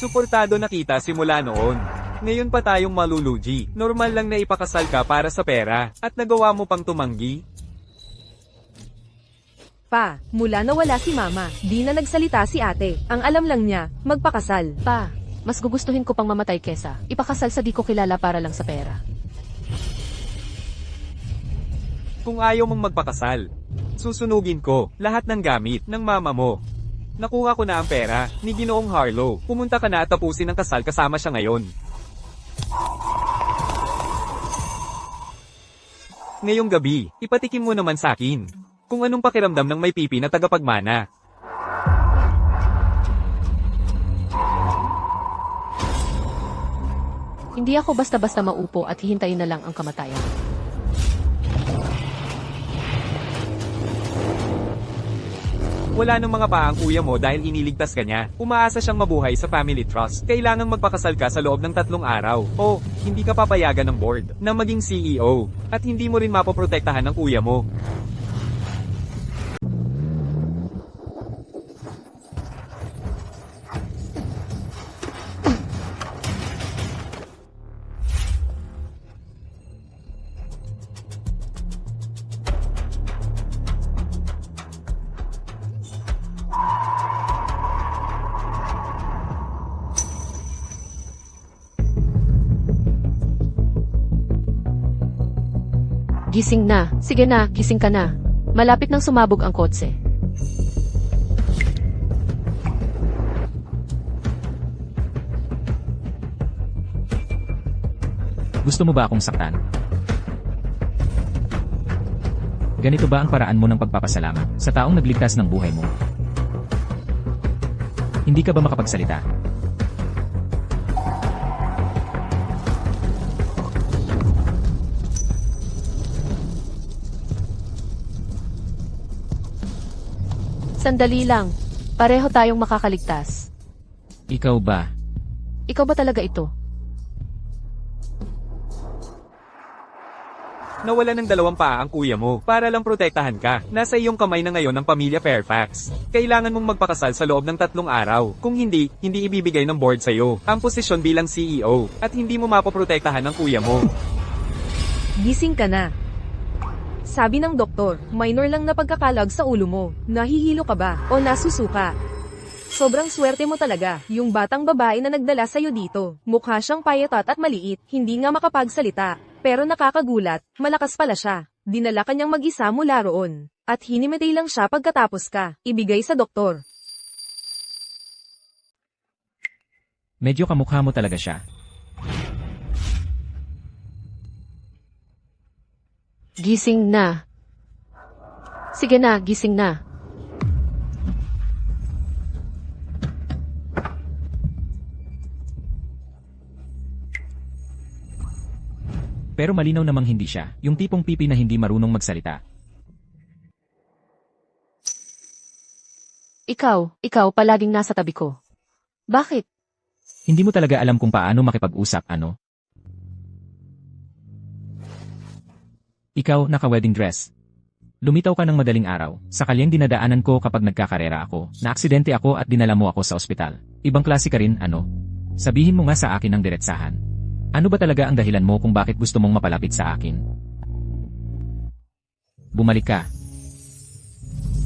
Suportado na kita simula noon. Ngayon pa tayong malulugi. Normal lang na ipakasal ka para sa pera, at nagawa mo pang tumanggi. Pa, mula na wala si mama, di na nagsalita si ate. Ang alam lang niya, magpakasal. Pa, mas gugustuhin ko pang mamatay kesa ipakasal sa di ko kilala para lang sa pera. Kung ayaw mong magpakasal, susunugin ko lahat ng gamit ng mama mo. Nakuha ko na ang pera ni Ginoong Harlow. Pumunta ka na at tapusin ang kasal kasama siya ngayon. Ngayong gabi, ipatikim mo naman sa akin kung anong pakiramdam ng may pipi na tagapagmana. Hindi ako basta-basta maupo at hihintayin na lang ang kamatayan. Wala nang mga pa ang kuya mo dahil iniligtas ka niya. Umaasa siyang mabuhay sa family trust. Kailangang magpakasal ka sa loob ng 3 araw. O, hindi ka papayagan ng board na maging CEO. At hindi mo rin mapoprotektahan ng kuya mo. Gising na. Sige na, gising ka na. Malapit nang sumabog ang kotse. Gusto mo ba akong saktan? Ganito ba ang paraan mo ng pagpapasalamat sa taong nagligtas ng buhay mo? Hindi ka ba makapagsalita? Sandali lang. Pareho tayong makakaligtas. Ikaw ba? Ikaw ba talaga ito? Nawala ng 2 paa ang kuya mo para lang protektahan ka. Nasa iyong kamay na ngayon ang pamilya Fairfax. Kailangan mong magpakasal sa loob ng 3 araw. Kung hindi, hindi ibibigay ng board sa iyo ang posisyon bilang CEO at hindi mo mapoprotektahan ng kuya mo. Gising ka na. Sabi ng doktor, minor lang na pagkakalag sa ulo mo. Nahihilo ka ba? O nasusuka? Sobrang swerte mo talaga, yung batang babae na nagdala sa'yo dito. Mukha siyang payatot at maliit, hindi nga makapagsalita. Pero nakakagulat, malakas pala siya. Dinala kanyang mag-isa mula roon. At hinimatay lang siya pagkatapos ka. Ibigay sa doktor. Medyo kamukha mo talaga siya. Gising na. Sige na, gising na. Pero malinaw namang hindi siya, yung tipong pipi na hindi marunong magsalita. Ikaw palaging nasa tabi ko. Bakit? Hindi mo talaga alam kung paano makipag-usap, ano? Ikaw, naka-wedding dress. Lumitaw ka ng madaling araw, sa kalyeng dinadaanan ko kapag nagkakarera ako, na-aksidente ako at dinala mo ako sa ospital. Ibang klase ka rin, ano? Sabihin mo nga sa akin ng diretsahan. Ano ba talaga ang dahilan mo kung bakit gusto mong mapalapit sa akin? Bumalik ka.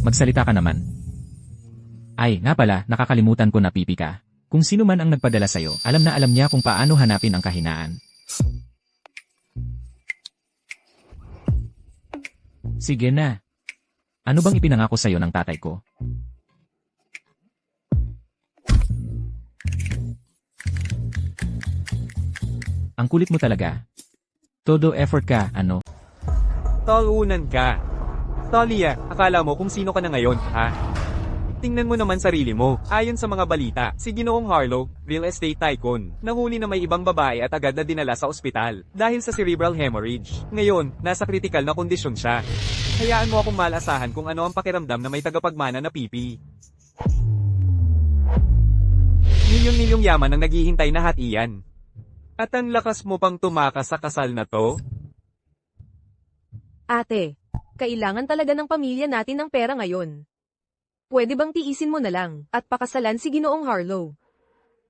Magsalita ka naman. Ay, nga pala, nakakalimutan ko na pipi ka. Kung sino man ang nagpadala sa'yo, alam na alam niya kung paano hanapin ang kahinaan. Sige na. Ano bang ipinangako sa'yo ng tatay ko? Ang kulit mo talaga. Todo effort ka, ano? Talunan ka. Talia, akala mo kung sino ka na ngayon, ha? Tingnan mo naman sarili mo. Ayon sa mga balita, si Ginoong Harlow, real estate tycoon, nahuli na may ibang babae at agad na dinala sa ospital dahil sa cerebral hemorrhage. Ngayon, nasa critical na kondisyon siya. Hayaan mo akong malasahan kung ano ang pakiramdam na may tagapagmana na pipi. Milyong-milyong yaman ang naghihintay na hatian. At ang lakas mo pang tumakas sa kasal na to? Ate, kailangan talaga ng pamilya natin ng pera ngayon. Pwede bang tiisin mo na lang, at pakasalan si Ginoong Harlow?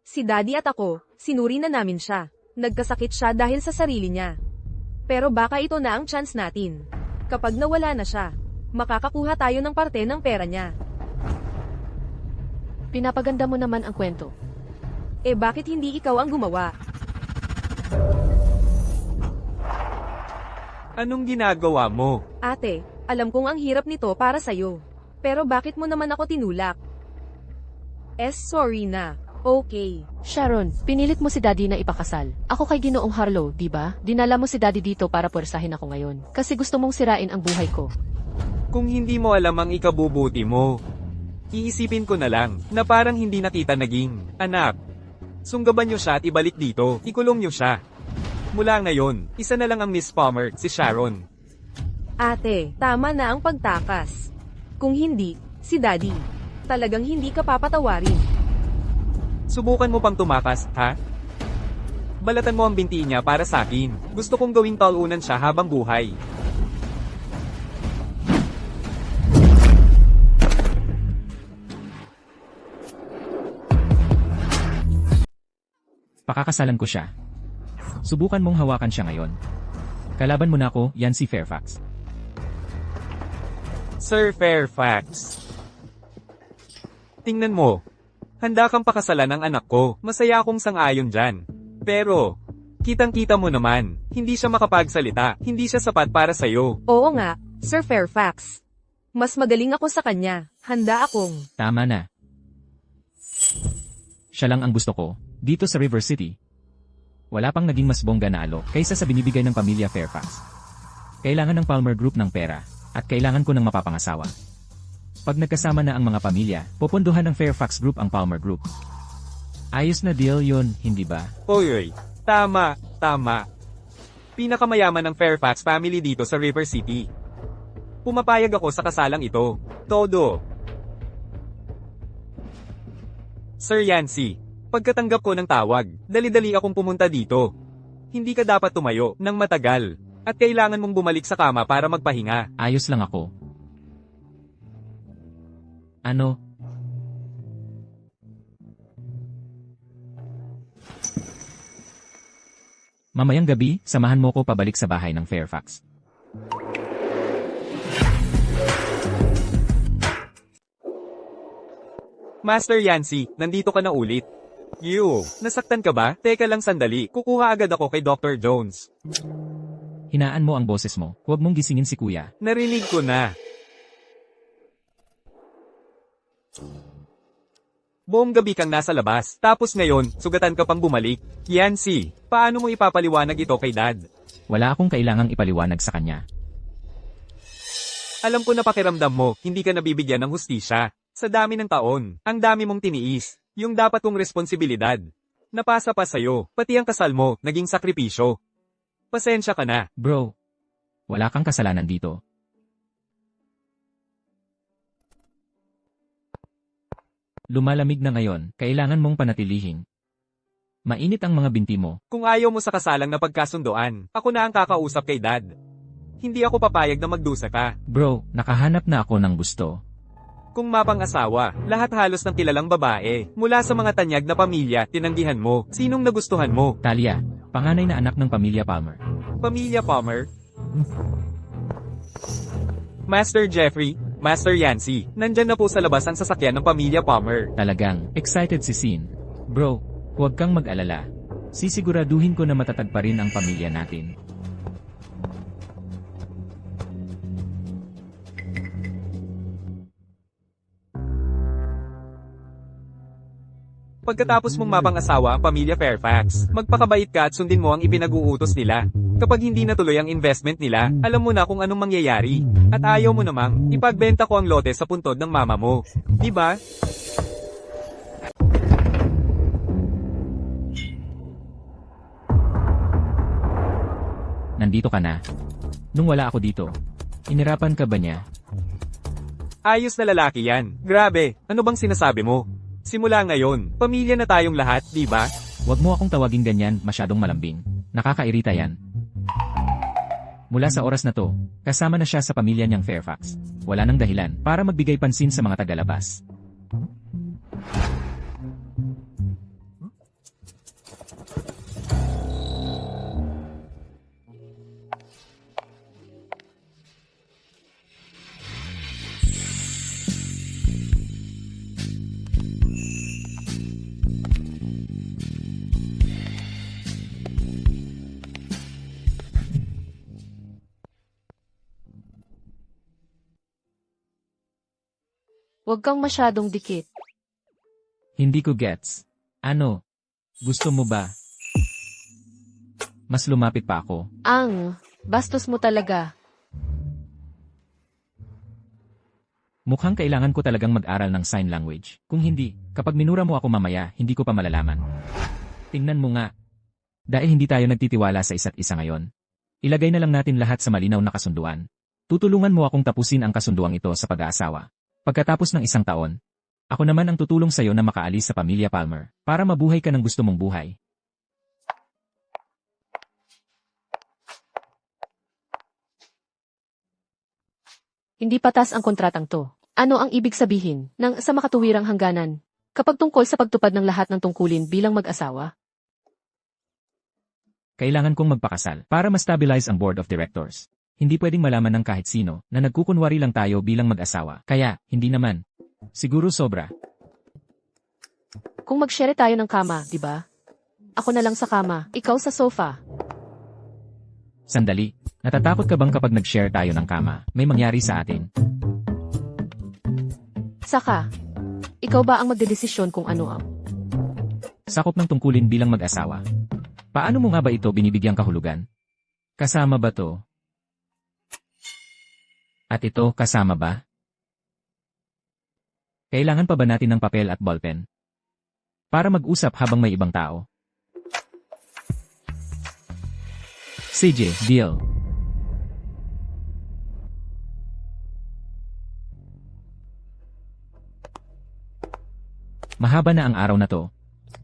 Si Daddy at ako, sinuri na namin siya. Nagkasakit siya dahil sa sarili niya. Pero baka ito na ang chance natin. Kapag nawala na siya, makakakuha tayo ng parte ng pera niya. Pinapaganda mo naman ang kwento. Eh bakit hindi ikaw ang gumawa? Anong ginagawa mo? Ate, alam kong ang hirap nito para sa'yo. Pero bakit mo naman ako tinulak? Sorry na. Okay. Sharon, pinilit mo si Daddy na ipakasal. Ako kay Ginoong Harlow, di ba? Dinala mo si Daddy dito para puwersahin ako ngayon. Kasi gusto mong sirain ang buhay ko. Kung hindi mo alam ang ikabubuti mo, iisipin ko na lang na parang hindi nakita naging anak. Sunggaban niyo siya at ibalik dito, ikulong niyo siya. Mula ngayon, isa na lang ang Miss Palmer, si Sharon. Ate, tama na ang pagtakas. Kung hindi, si Daddy. Talagang hindi ka papatawarin. Subukan mo pang tumakas, ha? Balatan mo ang binti niya para sa akin. Gusto kong gawing talunan siya habang buhay. Pakakasalan ko siya. Subukan mong hawakan siya ngayon. Kalaban mo na ako, yan si Fairfax. Sir Fairfax. Tingnan mo. Handa kang pakasalan ng anak ko. Masaya akong sang-ayon dyan. Pero, kitang-kita mo naman, hindi siya makapagsalita. Hindi siya sapat para sa'yo. Oo nga, Sir Fairfax. Mas magaling ako sa kanya. Handa akong. Tama na. Siya lang ang gusto ko, dito sa River City. Wala pang naging mas bongga na alok kaysa sa binibigay ng pamilya Fairfax. Kailangan ng Palmer Group ng pera, at kailangan ko ng mapapangasawa. Pag nagkasama na ang mga pamilya, pupunduhan ng Fairfax Group ang Palmer Group. Ayos na deal yun, hindi ba? Oy, tama. Pinakamayaman ng Fairfax family dito sa River City. Pumapayag ako sa kasalang ito. Todo. Sir Yancy, pagkatanggap ko ng tawag, dali-dali akong pumunta dito. Hindi ka dapat tumayo ng matagal. At kailangan mong bumalik sa kama para magpahinga. Ayos lang ako. Ano? Mamayang gabi, samahan mo ko pabalik sa bahay ng Fairfax. Master Yancy, nandito ka na ulit. Nasaktan ka ba? Teka lang sandali, kukuha agad ako kay Dr. Jones. Hinaan mo ang boses mo, huwag mong gisingin si kuya. Narinig ko na. Buong gabi kang nasa labas, tapos ngayon, sugatan ka pang bumalik. Yancy, paano mo ipapaliwanag ito kay Dad? Wala akong kailangang ipaliwanag sa kanya. Alam ko na pakiramdam mo, hindi ka nabibigyan ng hustisya. Sa dami ng taon, ang dami mong tiniis, yung dapat kong responsibilidad. Napasa pa sa'yo, pati ang kasal mo, naging sakripisyo. Pasensya ka na. Bro, wala kang kasalanan dito. Lumalamig na ngayon, kailangan mong panatilihin. Mainit ang mga binti mo. Kung ayaw mo sa kasalang na pagkasundoan, ako na ang kakausap kay Dad. Hindi ako papayag na magdusa ka. Bro, nakahanap na ako ng gusto. Kung mapang-asawa, lahat halos ng kilalang babae, mula sa mga tanyag na pamilya, tinanggihan mo. Sinong nagustuhan mo? Talia, panganay na anak ng pamilya Palmer. Pamilya Palmer? Master Jeffrey, Master Yancy, nandyan na po sa labas ang sasakyan ng pamilya Palmer. Talagang, excited si Sin. Bro, huwag kang mag-alala. Sisiguraduhin ko na matatag pa rin ang pamilya natin. Pagkatapos mong mapang-asawa ang pamilya Fairfax, magpakabait ka at sundin mo ang ipinag-uutos nila. Kapag hindi natuloy ang investment nila, alam mo na kung anong mangyayari. At ayaw mo namang, ipagbenta ko ang lote sa puntod ng mama mo. Di ba? Nandito ka na. Nung wala ako dito, inirapan ka ba niya? Ayos na lalaki yan. Grabe, ano bang sinasabi mo? Simula ngayon, pamilya na tayong lahat, di ba? Huwag mo akong tawaging ganyan, masyadong malambing. Nakakairita yan. Mula sa oras na to, kasama na siya sa pamilya niyang Fairfax. Wala nang dahilan para magbigay pansin sa mga tagalabas. Huwag kang masyadong dikit. Hindi ko gets. Ano? Gusto mo ba? Mas lumapit pa ako. Bastos mo talaga. Mukhang kailangan ko talagang mag-aral ng sign language. Kung hindi, kapag minura mo ako mamaya, hindi ko pa malalaman. Tingnan mo nga. Dahil hindi tayo nagtitiwala sa isa't isa ngayon. Ilagay na lang natin lahat sa malinaw na kasunduan. Tutulungan mo akong tapusin ang kasunduang ito sa pag-aasawa. Pagkatapos ng 1 taon, ako naman ang tutulong sa'yo na makaalis sa pamilya Palmer para mabuhay ka ng gusto mong buhay. Hindi patas ang kontratang to. Ano ang ibig sabihin ng sa makatuwirang hangganan kapag tungkol sa pagtupad ng lahat ng tungkulin bilang mag-asawa? Kailangan kong magpakasal para ma-stabilize ang board of directors. Hindi pwedeng malaman ng kahit sino na nagkukunwari lang tayo bilang mag-asawa. Kaya, hindi naman. Siguro sobra. Kung mag-share tayo ng kama, di ba? Ako na lang sa kama, ikaw sa sofa. Sandali. Natatakot ka bang kapag nag-share tayo ng kama, may mangyari sa atin? Saka, ikaw ba ang magdedesisyon kung ano ang? Sakop ng tungkulin bilang mag-asawa. Paano mo nga ba ito binibigyang kahulugan? Kasama ba to? At ito, kasama ba? Kailangan pa ba natin ng papel at ballpen? Para mag-usap habang may ibang tao. CJ, deal. Mahaba na ang araw na to.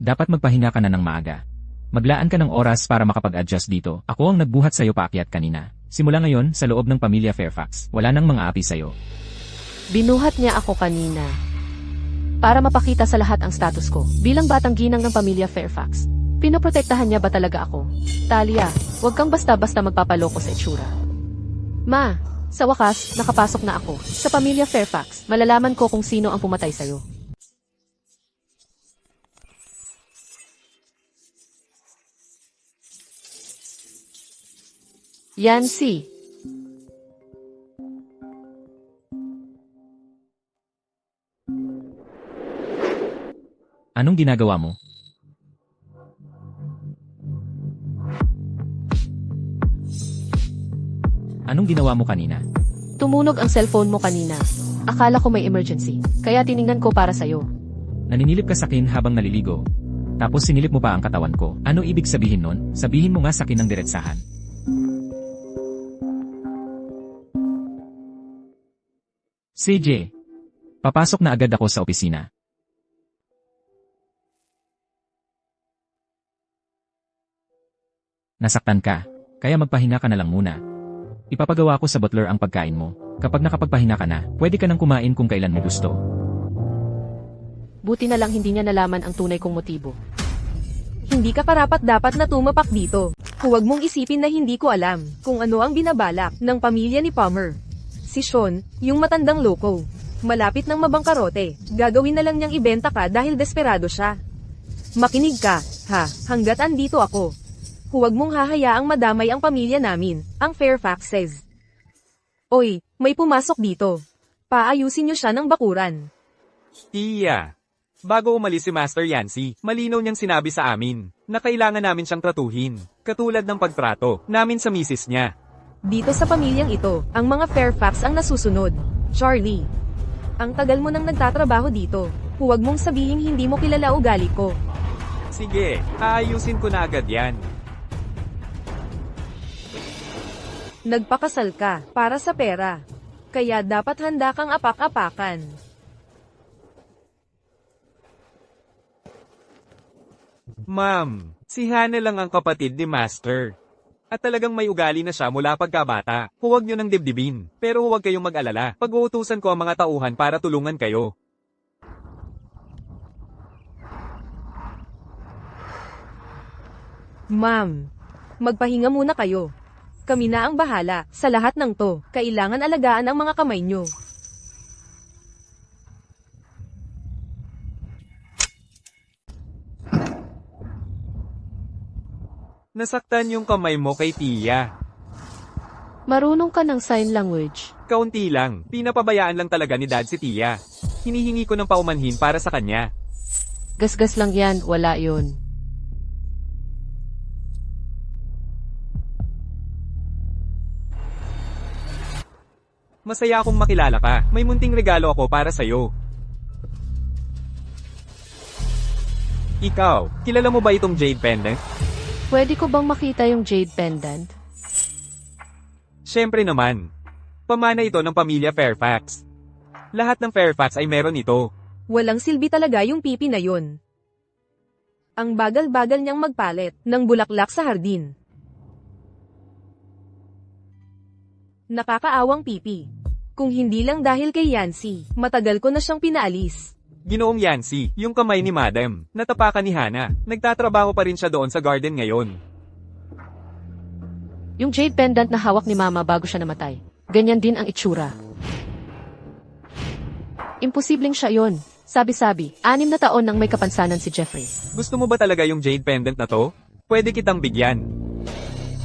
Dapat magpahinga ka na ng maaga. Maglaan ka ng oras para makapag-adjust dito. Ako ang nagbuhat sa'yo paakyat kanina. Simula ngayon, sa loob ng pamilya Fairfax, wala nang mga api sa'yo. Binuhat niya ako kanina. Para mapakita sa lahat ang status ko bilang batang ginang ng pamilya Fairfax. Pinoprotektahan niya ba talaga ako? Talia, huwag kang basta-basta magpapaloko sa itsura. Ma, sa wakas, nakapasok na ako. Sa pamilya Fairfax, malalaman ko kung sino ang pumatay sa'yo. Yancy. Anong ginagawa mo? Anong ginawa mo kanina? Tumunog ang cellphone mo kanina. Akala ko may emergency, kaya tiningnan ko para sa'yo. Naninilip ka sa akin habang naliligo. Tapos sinilip mo pa ang katawan ko. Ano ibig sabihin nun? Sabihin mo nga sa akin ng diretsahan. CJ, papasok na agad ako sa opisina. Nasaktan ka, kaya magpahinga ka na lang muna. Ipapagawa ko sa butler ang pagkain mo. Kapag nakapagpahinga ka na, pwede ka nang kumain kung kailan mo gusto. Buti na lang hindi niya nalaman ang tunay kong motibo. Hindi ka karapat-dapat na tumapak dito. Huwag mong isipin na hindi ko alam kung ano ang binabalak ng pamilya ni Palmer. Si Sean, yung matandang loko. Malapit ng mabangkarote. Gagawin na lang niyang ibenta ka dahil desperado siya. Makinig ka, ha, hanggat andito ako. Huwag mong hahayaang madamay ang pamilya namin, ang Fairfaxes. Oy, may pumasok dito. Paayusin niyo siya ng bakuran. Tia, bago umalis si Master Yancy, malinaw niyang sinabi sa amin na kailangan namin siyang tratuhin, katulad ng pagtrato namin sa misis niya. Dito sa pamilyang ito, ang mga Fairfax ang nasusunod. Charlie, ang tagal mo nang nagtatrabaho dito. Huwag mong sabihin hindi mo kilala ugali ko. Sige, aayusin ko na agad yan. Nagpakasal ka para sa pera. Kaya dapat handa kang apak-apakan. Ma'am, si Hannah lang ang kapatid ni Master. At talagang may ugali na siya mula pagkabata. Huwag niyo nang dibdibin. Pero huwag kayong mag-alala. Pag-uutusan ko ang mga tauhan para tulungan kayo. Ma'am, magpahinga muna kayo. Kami na ang bahala sa lahat ng to. Kailangan alagaan ang mga kamay nyo. Nasaktan yung kamay mo kay Tia. Marunong ka ng sign language. Kaunti lang. Pinapabayaan lang talaga ni Dad si Tia. Hinihingi ko ng paumanhin para sa kanya. Gasgas lang yan, wala yun. Masaya akong makilala ka. May munting regalo ako para sa'yo. Ikaw, kilala mo ba itong jade pendant? Pwede ko bang makita yung jade pendant? Siyempre naman. Pamana ito ng pamilya Fairfax. Lahat ng Fairfax ay meron ito. Walang silbi talaga yung pipi na yun. Ang bagal-bagal niyang magpalit ng bulaklak sa hardin. Nakakaawang pipi. Kung hindi lang dahil kay Yancy, matagal ko na siyang pinaalis. Ginoong Yancy, yung kamay ni Madam, natapakan ni Hana. Nagtatrabaho pa rin siya doon sa garden ngayon. Yung jade pendant na hawak ni Mama bago siya namatay. Ganyan din ang itsura. Imposibleng siya yon. Sabi-sabi, 6 na taon nang may kapansanan si Jeffrey. Gusto mo ba talaga yung jade pendant na to? Pwede kitang bigyan.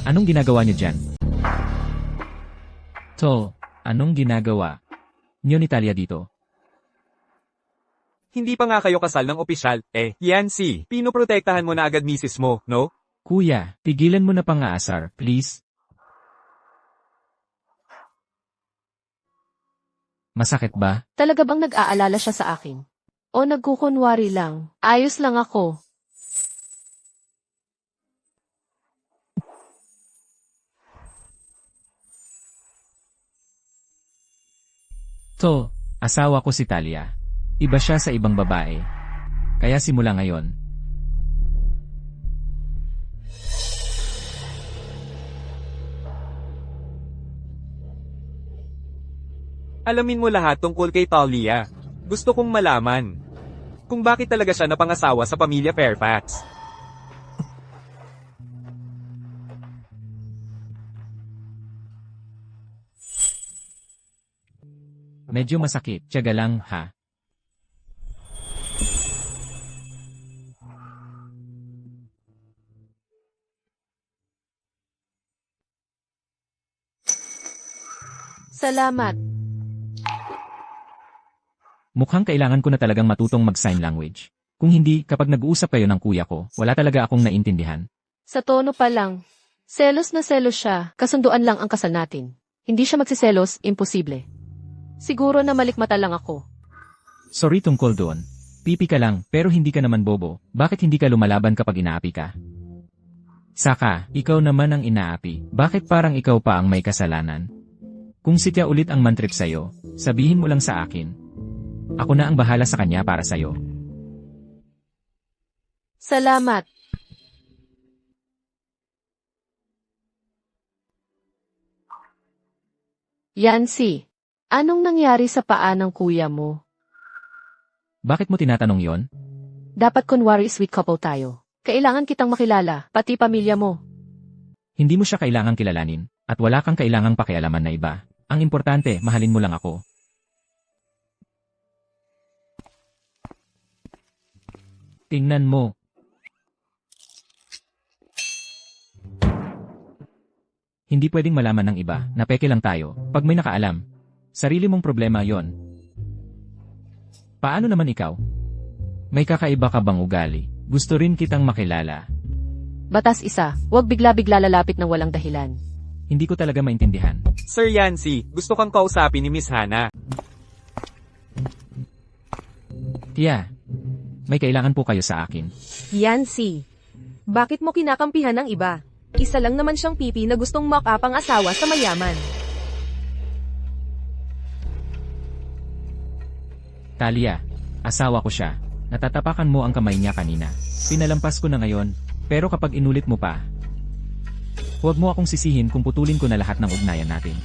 Anong ginagawa niyo dyan? To, anong ginagawa niyo ni Talia dito? Hindi pa nga kayo kasal ng opisyal, Yancy, pinoprotektahan mo na agad misis mo, no? Kuya, tigilan mo na pang-aasar, please. Masakit ba? Talaga bang nag-aalala siya sa akin? O nagkukunwari lang? Ayos lang ako. To, asawa ko si Talia. Iba siya sa ibang babae. Kaya simula ngayon, Alamin mo lahat tungkol kay Talia. Gusto kong malaman kung bakit talaga siya napangasawa sa pamilya Fairfax. medyo masakit. Tiyaga lang, ha? Salamat. Mukhang kailangan ko na talagang matutong mag-sign language. Kung hindi, kapag nag-uusap kayo ng kuya ko, wala talaga akong naintindihan. Sa tono pa lang. Selos na selos siya. Kasunduan lang ang kasal natin. Hindi siya magsiselos, imposible. Siguro na malikmata lang ako. Sorry tungkol doon. Pipi ka lang, pero hindi ka naman bobo. Bakit hindi ka lumalaban kapag inaapi ka? Saka, ikaw naman ang inaapi. Bakit parang ikaw pa ang may kasalanan? Kung sitya ulit ang mantrip sa'yo, sabihin mo lang sa akin. Ako na ang bahala sa kanya para sa'yo. Salamat. Yancy, anong nangyari sa paa ng kuya mo? Bakit mo tinatanong yon? Dapat kunwari sweet couple tayo. Kailangan kitang makilala, pati pamilya mo. Hindi mo siya kailangang kilalanin, at wala kang kailangang pakialaman na iba. Ang importante, mahalin mo lang ako. Tingnan mo. Hindi pwedeng malaman ng iba na peke lang tayo pag may nakaalam. Sarili mong problema yon. Paano naman ikaw? May kakaiba ka bang ugali? Gusto rin kitang makilala. Batas isa, huwag bigla-bigla lalapit ng walang dahilan. Hindi ko talaga maintindihan. Sir Yancy, gusto kang kausapin ni Miss Hana. Tia, may kailangan po kayo sa akin. Yancy, bakit mo kinakampihan ng iba? Isa lang naman siyang pipi na gustong makapang asawa sa mayaman. Talia, asawa ko siya. Natatapakan mo ang kamay niya kanina. Pinalampas ko na ngayon, pero kapag inulit mo pa, huwag mo akong sisihin kung putulin ko na lahat ng ugnayan natin.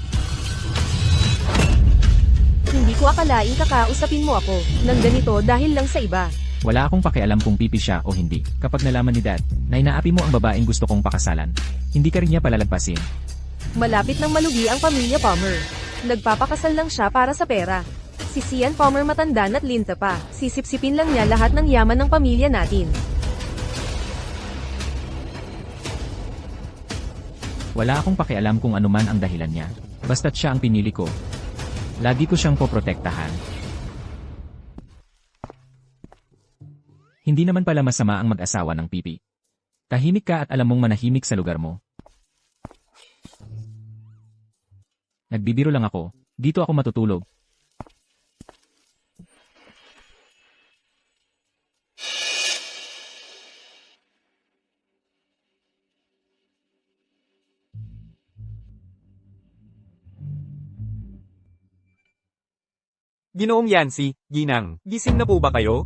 Hindi ko akalaing kakausapin mo ako ng ganito dahil lang sa iba. Wala akong pakialam kung pipi siya o hindi. Kapag nalaman ni Dad na inaapi mo ang babaeng gusto kong pakasalan, hindi ka rin niya palalagpasin. Malapit nang malugi ang pamilya Palmer. Nagpapakasal lang siya para sa pera. Si Sian Palmer matanda at linta pa. Sisipsipin lang niya lahat ng yaman ng pamilya natin. Wala akong pakialam kung anuman ang dahilan niya. Basta't siya ang pinili ko. Lagi ko siyang poprotektahan. Hindi naman pala masama ang mag-asawa ng pipi. Tahimik ka at alam mong manahimik sa lugar mo. Nagbibiro lang ako. Dito ako matutulog. Ginoong Yancy, Ginang, gising na po ba kayo?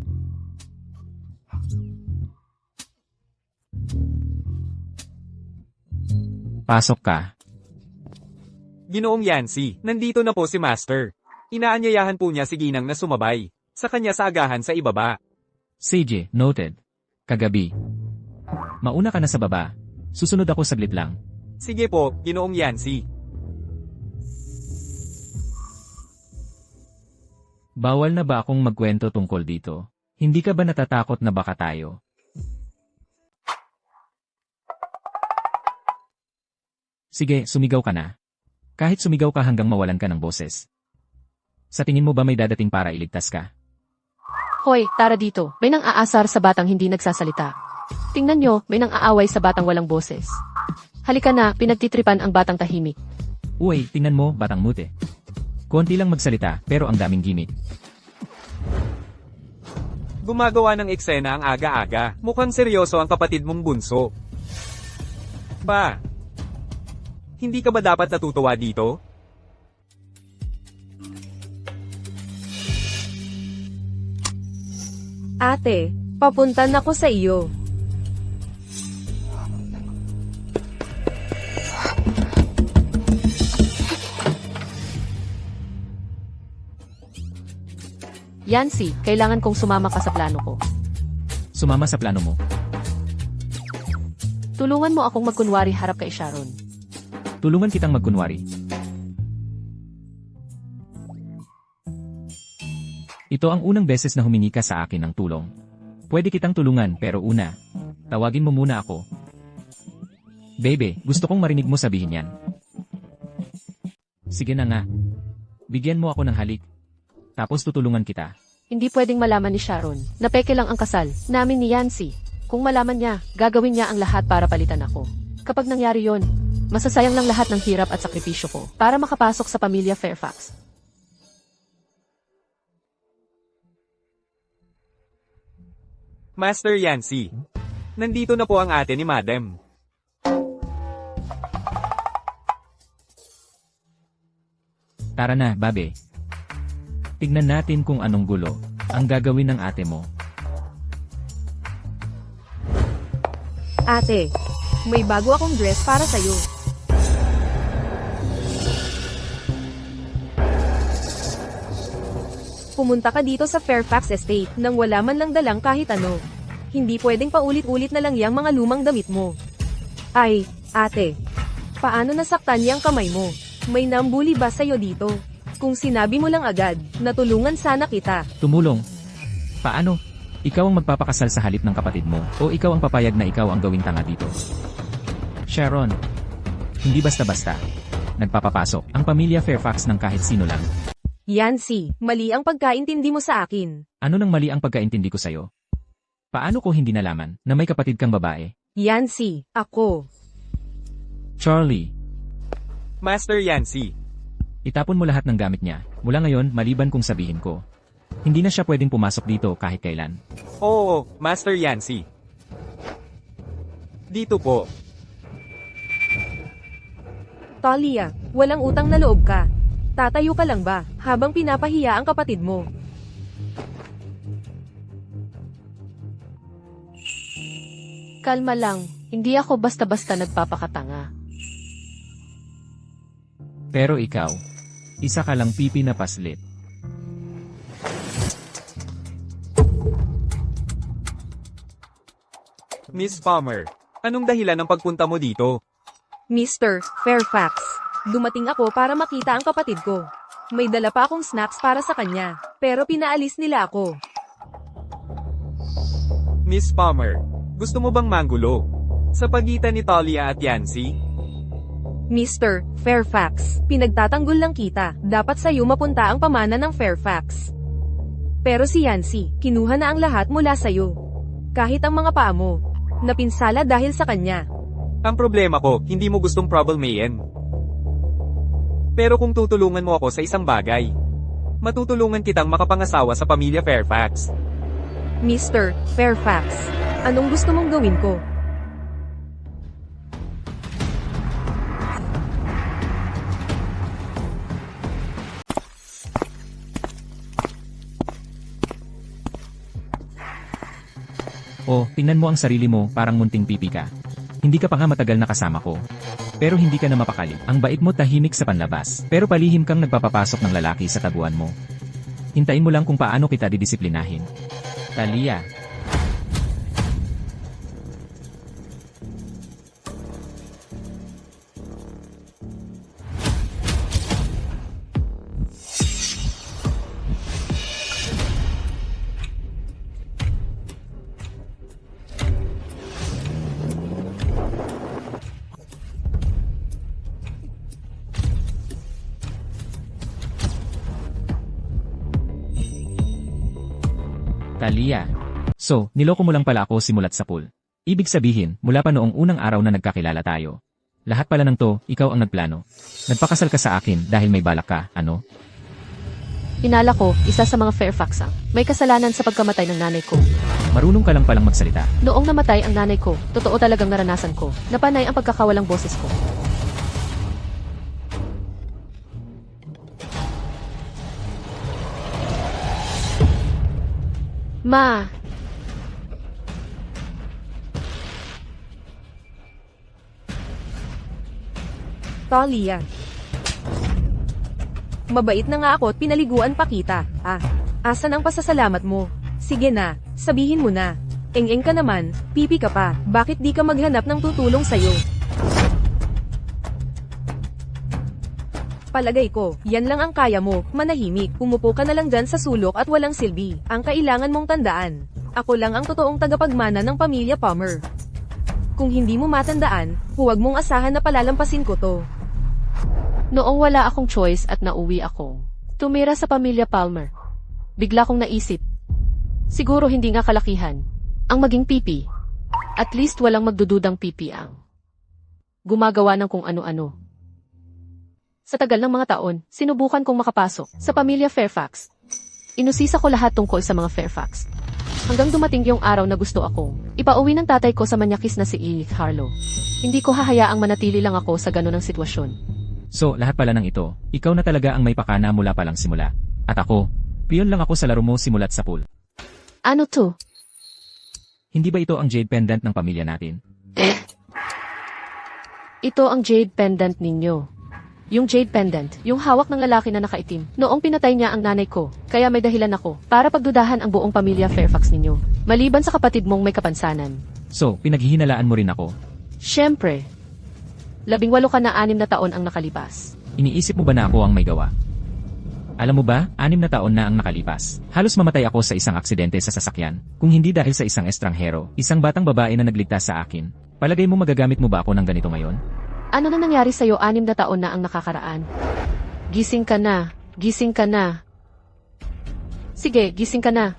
Pasok ka. Ginoong Yancy, nandito na po si Master. Inaanyayahan po niya si Ginang na sumabay sa kanya sa agahan sa ibaba. Sage, noted. Kagabi. Mauna ka na sa baba. Susunod ako saglit lang. Sige po, Ginoong Yancy. Bawal na ba akong magkwento tungkol dito? Hindi ka ba natatakot na baka tayo? Sige, sumigaw ka na. Kahit sumigaw ka hanggang mawalan ka ng boses. Sa tingin mo ba may dadating para iligtas ka? Hoy, tara dito. May nang aasar sa batang hindi nagsasalita. Tingnan nyo, may nang aaway sa batang walang boses. Halika na, pinagtitripan ang batang tahimik. Uy, tingnan mo, batang mute. Konti lang magsalita, pero ang daming gimmick. Gumagawa ng eksena ang aga-aga. Mukhang seryoso ang kapatid mong bunso. Ba? Hindi ka ba dapat natutuwa dito? Ate, papunta na ko sa iyo. Yancy, kailangan kong sumama ka sa plano ko. Sumama sa plano mo. Tulungan mo akong magkunwari harap kay Sharon. Tulungan kitang magkunwari. Ito ang unang beses na humingi ka sa akin ng tulong. Pwede kitang tulungan pero una, tawagin mo muna ako. Bebe, gusto kong marinig mo sabihin yan. Sige na nga. Bigyan mo ako ng halik. Tapos tutulungan kita. Hindi pwedeng malaman ni Sharon na peke lang ang kasal namin ni Yancy. Kung malaman niya, gagawin niya ang lahat para palitan ako. Kapag nangyari yon, masasayang lang lahat ng hirap at sakripisyo ko para makapasok sa pamilya Fairfax. Master Yancy, nandito na po ang ate ni Madam. Tara na, babe. Tignan natin kung anong gulo ang gagawin ng ate mo. Ate, may bago akong dress para sa'yo. Pumunta ka dito sa Fairfax Estate nang wala man lang dalang kahit ano. Hindi pwedeng paulit-ulit na lang yang mga lumang damit mo. Ay, ate. Paano nasaktan yang kamay mo? May nambuli ba sa'yo dito? Kung sinabi mo lang agad, natulungan sana kita. Tumulong. Paano? Ikaw ang magpapakasal sa halip ng kapatid mo o ikaw ang papayag na ikaw ang gawing tanga dito? Sharon, hindi basta-basta. Nagpapapasok ang pamilya Fairfax ng kahit sino lang. Yancy, mali ang pagkaintindi mo sa akin. Ano nang mali ang pagkaintindi ko sa'yo? Paano ko hindi nalaman na may kapatid kang babae? Yancy, ako. Charlie, Master Yancy, itapon mo lahat ng gamit niya. Mula ngayon, maliban kung sabihin ko. Hindi na siya pwedeng pumasok dito kahit kailan. oo, Master Yancy. Dito po. Talia, walang utang na loob ka. Tatayo ka lang ba habang pinapahiya ang kapatid mo? Kalma lang, hindi ako basta-basta nagpapakatanga. Pero ikaw, isa ka lang pipi na paslit. Miss Palmer, anong dahilan ng pagpunta mo dito? Mr. Fairfax, dumating ako para makita ang kapatid ko. May dala pa akong snacks para sa kanya, pero pinaalis nila ako. Miss Palmer, gusto mo bang manggulo? Sa pagitan ni Talia at Yancy? Mr. Fairfax, pinagtatanggol lang kita, dapat sa'yo mapunta ang pamana ng Fairfax. Pero si Yancy, kinuha na ang lahat mula sa'yo. Kahit ang mga paa mo, napinsala dahil sa kanya. Ang problema ko, hindi mo gustong problemayin. Pero kung tutulungan mo ako sa isang bagay, matutulungan kitang makapangasawa sa pamilya Fairfax. Mr. Fairfax, anong gusto mong gawin ko? O, tingnan mo ang sarili mo, parang munting pipi ka. Hindi ka pa nga matagal na kasama ko. Pero hindi ka na mapakali. Ang bait mo tahimik sa panlabas. Pero palihim kang nagpapapasok ng lalaki sa taguan mo. Hintayin mo lang kung paano kita didisiplinahin. Talia. Talia. So, niloko mo lang pala ako simulat sa pool. Ibig sabihin, mula pa noong unang araw na nagkakilala tayo. Lahat pala ng to, ikaw ang nagplano. Nagpakasal ka sa akin dahil may balak ka, ano? Inala ko, isa sa mga Fairfax ang may kasalanan sa pagkamatay ng nanay ko. Marunong ka lang palang magsalita. Noong namatay ang nanay ko, totoo talagang naranasan ko. Napanay ang pagkakawalang boses ko. Ma, Talia. Mabait na nga ako at pinaliguan pa kita. Asan ang pasasalamat mo? Sige na, sabihin mo na. Eng-eng ka naman, pipi ka pa, bakit di ka maghanap ng tutulong sa'yo? Palagay ko, yan lang ang kaya mo, manahimik, umupo ka na lang dyan sa sulok at walang silbi. Ang kailangan mong tandaan, ako lang ang totoong tagapagmana ng pamilya Palmer. Kung hindi mo matandaan, huwag mong asahan na palalampasin ko to. noong wala akong choice at nauwi ako. Tumira sa pamilya Palmer. Bigla kong naisip. Siguro hindi nga kalakihan. Ang maging pipi. At least walang magdududang pipi ang gumagawa ng kung ano-ano. Sa tagal ng mga taon, sinubukan kong makapasok sa pamilya Fairfax. Inusisa ko lahat tungkol sa mga Fairfax. Hanggang dumating yung araw na gusto ako. Ipauwi ng tatay ko sa manyakis na si Edith Harlow. Hindi ko hahayaang manatili lang ako sa ganun ng sitwasyon. So, lahat pala ng ito, ikaw na talaga ang may pakana mula palang simula. At ako, piyon lang ako sa laro mo simulat sa pool. Ano to? Hindi ba ito ang jade pendant ng pamilya natin? Ito ang jade pendant ninyo. Yung jade pendant, yung hawak ng lalaki na nakaitim. Noong pinatay niya ang nanay ko, kaya may dahilan ako para pagdudahan ang buong pamilya Fairfax ninyo. Maliban sa kapatid mong may kapansanan. So, pinaghihinalaan mo rin ako. Siyempre. 18 ka na 6 na taon ang nakalipas. Iniisip mo ba na ako ang may gawa? Alam mo ba, 6 na taon na ang nakalipas. Halos mamatay ako sa isang aksidente sa sasakyan. Kung hindi dahil sa isang estranghero, isang batang babae na nagligtas sa akin. Palagay mo magagamit mo ba ako ng ganito ngayon? Ano na nangyari sa'yo 6 na taon na ang nakakaraan? Gising ka na. Gising ka na. Sige, gising ka na.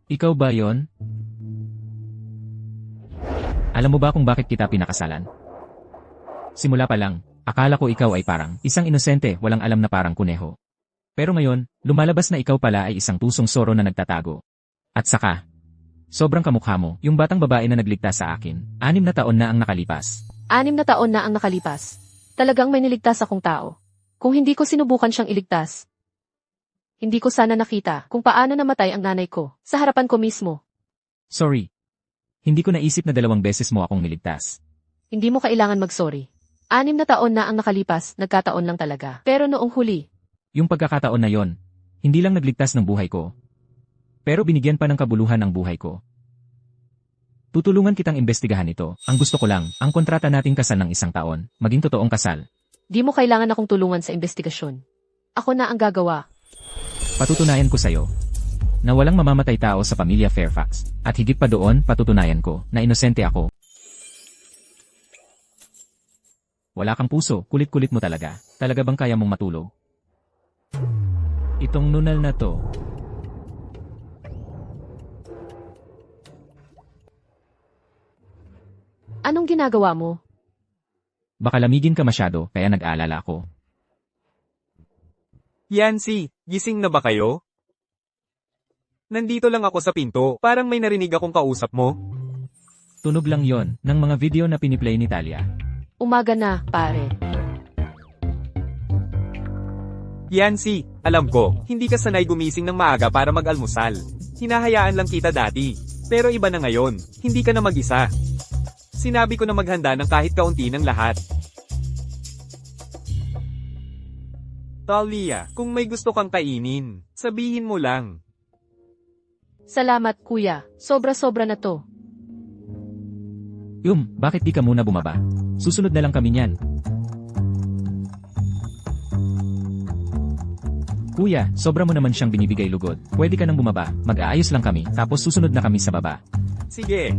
Ikaw ba yon? Alam mo ba kung bakit kita pinakasalan? Simula pa lang, akala ko ikaw ay parang isang inosente, walang alam na parang kuneho. Pero ngayon, lumalabas na ikaw pala ay isang tusong soro na nagtatago. At saka, sobrang kamukha mo, yung batang babae na nagligtas sa akin. 6 na taon na ang nakalipas. 6 na taon na ang nakalipas. Talagang may niligtas akong tao. Kung hindi ko sinubukan siyang iligtas, hindi ko sana nakita kung paano namatay ang nanay ko, sa harapan ko mismo. Sorry. Hindi ko naisip na 2 beses mo akong niligtas. Hindi mo kailangan mag-sorry. 6 na taon na ang nakalipas, nagkataon lang talaga. Pero noong huli, Yung pagkakataon na yon, hindi lang nagligtas ng buhay ko. Pero binigyan pa ng kabuluhan ang buhay ko. Tutulungan kitang imbestigahan ito. Ang gusto ko lang, ang kontrata nating kasal ng 1 taon, maging totoong kasal. di mo kailangan akong tulungan sa investigasyon. Ako na ang gagawa. Patutunayan ko sa'yo na walang mamamatay tao sa pamilya Fairfax. At higit pa doon, patutunayan ko na inosente ako. Wala kang puso, kulit-kulit mo talaga. Talaga bang kaya mong matulog? Itong nunal na to. Anong ginagawa mo? Baka lamigin ka masyado, kaya nag-aalala ako. Yancy, gising na ba kayo? Nandito lang ako sa pinto, parang may narinig akong kausap mo. Tunog lang yon ng mga video na piniplay ni Talia. Umaga na, pare. Yancy, alam ko, hindi ka sanay gumising ng maaga para mag-almusal. Hinahayaan lang kita dati. Pero iba na ngayon, hindi ka na mag-isa. Sinabi ko na maghanda ng kahit kaunti ng lahat. Talia, kung may gusto kang kainin, sabihin mo lang. Salamat, kuya. Sobra-sobra na to. Bakit di ka muna bumaba? Susunod na lang kami niyan. Kuya, sobra mo naman siyang binibigay lugod. Pwede ka nang bumaba, mag-aayos lang kami, tapos susunod na kami sa baba. Sige.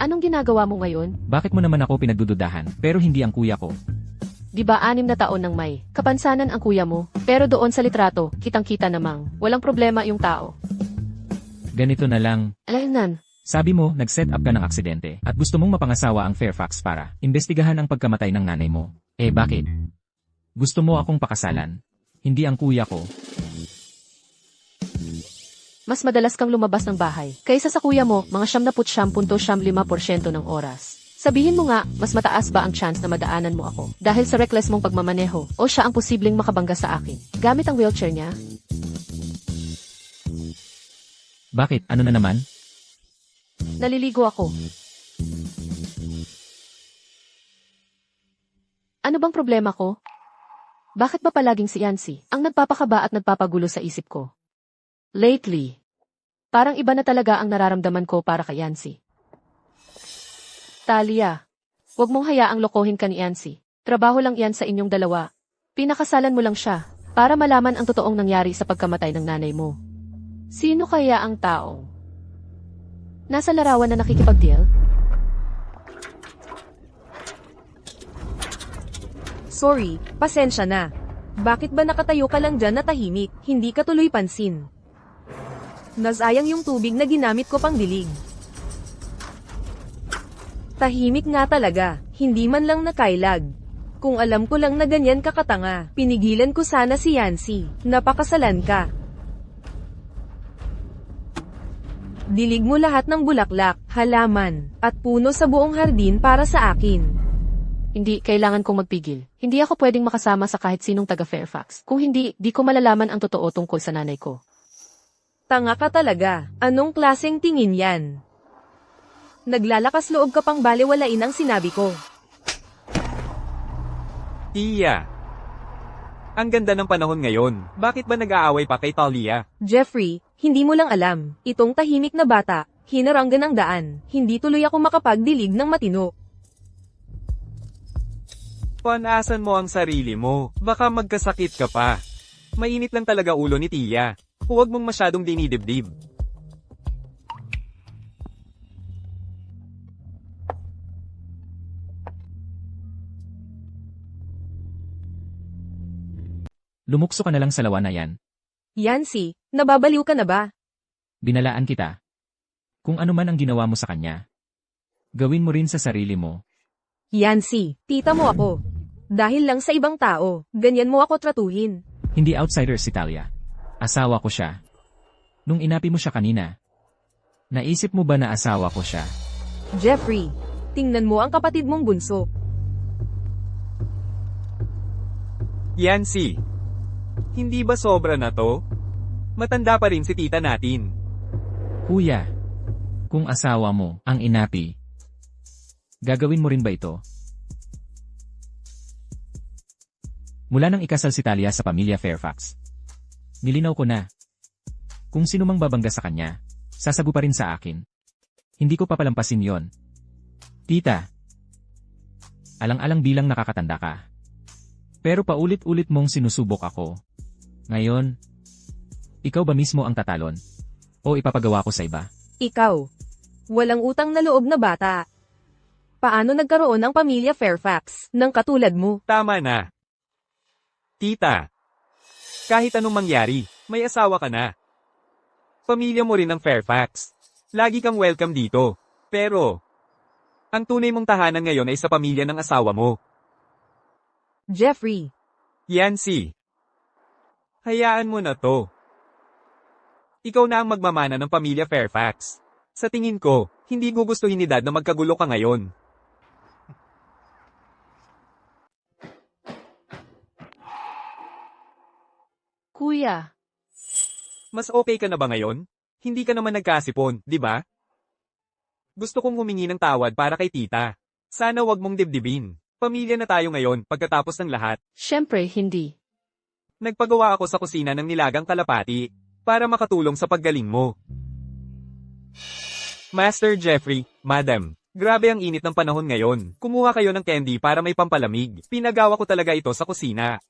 Anong ginagawa mo ngayon? Bakit mo naman ako pinagdududahan, pero hindi ang kuya ko? Di ba 6 na taon nang may kapansanan ang kuya mo? Pero doon sa litrato, kitang-kita namang walang problema yung tao. Ganito na lang. Alaynan, Sabi mo, nag-set up ka ng aksidente, at gusto mong mapangasawa ang Fairfax para imbestigahan ang pagkamatay ng nanay mo. Eh bakit? Gusto mo akong pakasalan? Hindi ang kuya ko. mas madalas kang lumabas ng bahay kaysa sa kuya mo, mga 79.5% ng oras. Sabihin mo nga, mas mataas ba ang chance na madaanan mo ako dahil sa reckless mong pagmamaneho o siya ang posibleng makabangga sa akin gamit ang wheelchair niya? Bakit? Ano na naman? Naliligo ako. Ano bang problema ko? Bakit ba palaging si Yancy ang nagpapakaba at nagpapagulo sa isip ko? Lately, parang iba na talaga ang nararamdaman ko para kay Yancy. Talia, huwag mong hayaang lokohin ka ni Yancy. Trabaho lang yan sa inyong dalawa. Pinakasalan mo lang siya para malaman ang totoong nangyari sa pagkamatay ng nanay mo. Sino kaya ang taong nasa larawan na nakikipag-deal? Sorry, pasensya na. Bakit ba nakatayo ka lang dyan na tahimik, hindi ka tuloy pansin? Nasayang yung tubig na ginamit ko pang dilig. Tahimik nga talaga, hindi man lang nakailag. Kung alam ko lang na ganyan kakatanga, pinigilan ko sana si Yancy, napakasalan ka. Dilig mo lahat ng bulaklak, halaman, at puno sa buong hardin para sa akin. Hindi, kailangan kong magpigil. Hindi ako pwedeng makasama sa kahit sinong taga Fairfax. Kung hindi, di ko malalaman ang totoo tungkol sa nanay ko. Tanga ka talaga, anong klaseng tingin yan? Naglalakas loob ka pang balewalain ang sinabi ko. Tia. Ang ganda ng panahon ngayon, bakit ba nag-aaway pa kay Talia? Jeffrey, hindi mo lang alam, itong tahimik na bata, hinaranggan ng daan, hindi tuloy ako makapagdilig ng matino. Panasan mo ang sarili mo, baka magkasakit ka pa. Mainit lang talaga ulo ni Tia. Huwag mong masyadong dinidibdib. Lumukso ka na lang sa lawa na yan. Yancy, nababaliw ka na ba? Binalaan kita. Kung ano man ang ginawa mo sa kanya, gawin mo rin sa sarili mo. Yancy, tita mo ako. Dahil lang sa ibang tao, ganyan mo ako tratuhin. Hindi outsider si Talia. Asawa ko siya. Nung inapi mo siya kanina, naisip mo ba na asawa ko siya? Jeffrey, tingnan mo ang kapatid mong bunso. Yancy. Hindi ba sobra na to? Matanda pa rin si tita natin. Kuya, kung asawa mo ang inapi, gagawin mo rin ba ito? Mula nang ikasal si Talia sa pamilya Fairfax, nilinaw ko na, kung sino mang babangga sa kanya, sasagu pa rin sa akin. Hindi ko papalampasin yon. Tita, alang-alang bilang nakakatanda ka. Pero paulit-ulit mong sinusubok ako. Ngayon, ikaw ba mismo ang tatalon? O ipapagawa ko sa iba? Ikaw. Walang utang na loob na bata. Paano nagkaroon ang pamilya Fairfax ng katulad mo? Tama na. Tita. Kahit anong mangyari, may asawa ka na. Pamilya mo rin ang Fairfax. Lagi kang welcome dito. Pero, ang tunay mong tahanan ngayon ay sa pamilya ng asawa mo. Jeffrey, Yancy. Hayaan mo na to. Ikaw na ang magmamana ng pamilya Fairfax. Sa tingin ko, hindi gugustuhin ni Dad na magkagulo ka ngayon. Kuya, Mas okay ka na ba ngayon? Hindi ka naman nagkasipon, di ba? Gusto kong humingi ng tawad para kay tita. Sana wag mong dibdibin. Pamilya na tayo ngayon pagkatapos ng lahat. syempre hindi. Nagpagawa ako sa kusina ng nilagang kalapati para makatulong sa paggaling mo. Master Jeffrey, Madam, grabe ang init ng panahon ngayon. Kumuha kayo ng candy para may pampalamig. Pinagawa ko talaga ito sa kusina.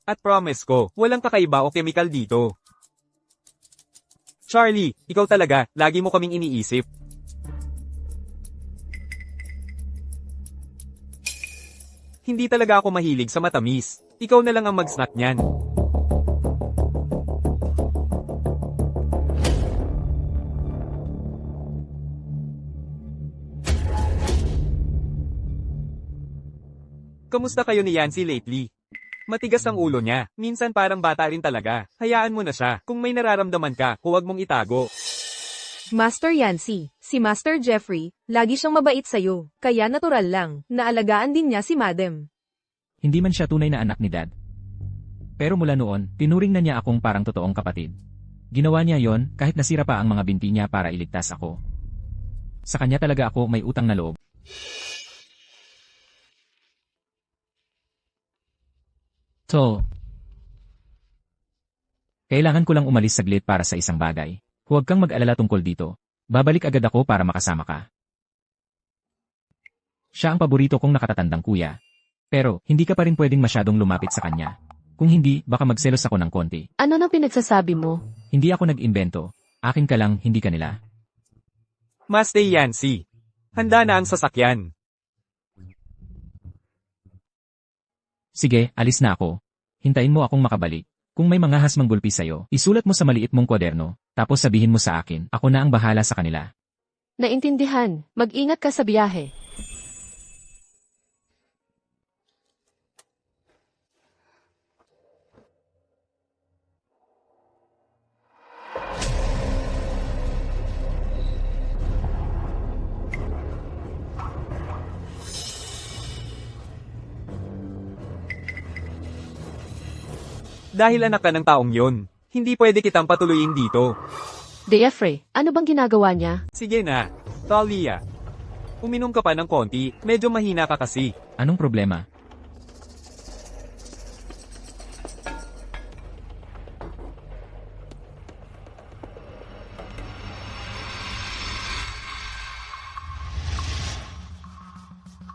At promise ko, walang kakaiba o chemical dito. Charlie, ikaw talaga, lagi mo kaming iniisip. Hindi talaga ako mahilig sa matamis. Ikaw na lang ang mag-snack niyan. Kamusta kayo ni Yancy lately? Matigas ang ulo niya. Minsan parang bata rin talaga. Hayaan mo na siya. Kung may nararamdaman ka, huwag mong itago. Master Yancy, si Master Jeffrey, lagi siyang mabait sa'yo, kaya natural lang, naalagaan din niya si Madam. Hindi man siya tunay na anak ni Dad. Pero mula noon, tinuring na niya akong parang totoong kapatid. Ginawa niya yon kahit nasira pa ang mga binti niya para iligtas ako. Sa kanya talaga ako may utang na loob. So, kailangan ko lang umalis saglit para sa isang bagay. Huwag kang mag-alala tungkol dito. Babalik agad ako para makasama ka. Siya ang paborito kong nakatatandang kuya. Pero, hindi ka pa rin pwedeng masyadong lumapit sa kanya. Kung hindi, baka magselos ako ng konti. Ano nang pinagsasabi mo? Hindi ako nag-imbento. Akin ka lang, hindi ka nila. Master Yancy, handa na ang sasakyan. Sige, alis na ako. Hintayin mo akong makabalik. Kung may mga hasmang gulpi sa'yo, isulat mo sa maliit mong kwaderno, tapos sabihin mo sa akin, ako na ang bahala sa kanila. Naintindihan, mag-ingat ka sa biyahe. Dahil anak ka ng taong yon, hindi pwede kitang patuloyin dito. Jeffrey, ano bang ginagawa niya? Sige na, Talia. Uminom ka pa ng konti, medyo mahina ka kasi. Anong problema?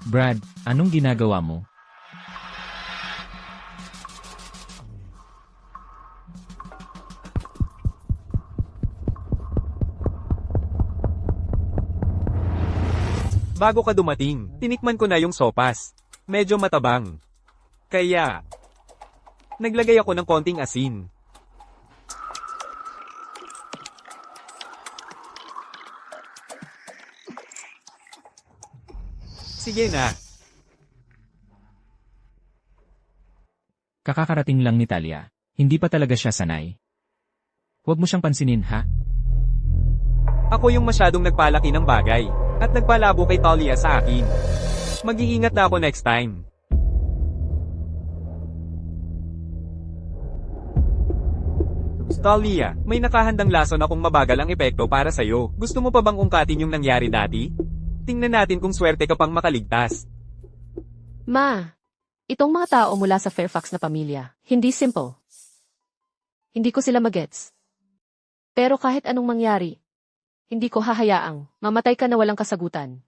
Brad, anong ginagawa mo? Bago ka dumating, tinikman ko na yung sopas. Medyo matabang. Kaya, naglagay ako ng konting asin. Sige na. Kakakarating lang ni Talia. Hindi pa talaga siya sanay. Huwag mo siyang pansinin, ha? Ako yung masyadong nagpalaki ng bagay. At nagpalabo kay Talia sa akin. Mag-iingat na ako next time. Talia, may nakahandang lason akong mabagal ang epekto para sa'yo. Gusto mo pa bang ungkatin yung nangyari dati? Tingnan natin kung swerte ka pang makaligtas. Ma, itong mga tao mula sa Fairfax na pamilya, hindi simple. Hindi ko sila magets. Pero kahit anong mangyari, hindi ko hahayaang mamatay ka na walang kasagutan.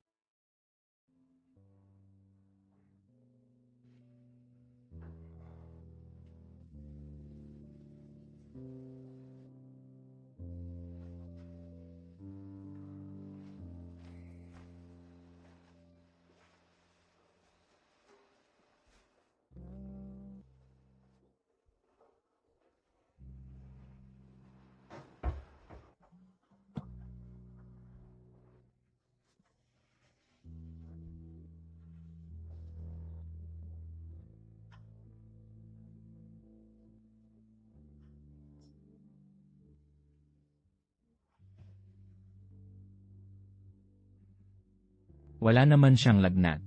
Wala naman siyang lagnat.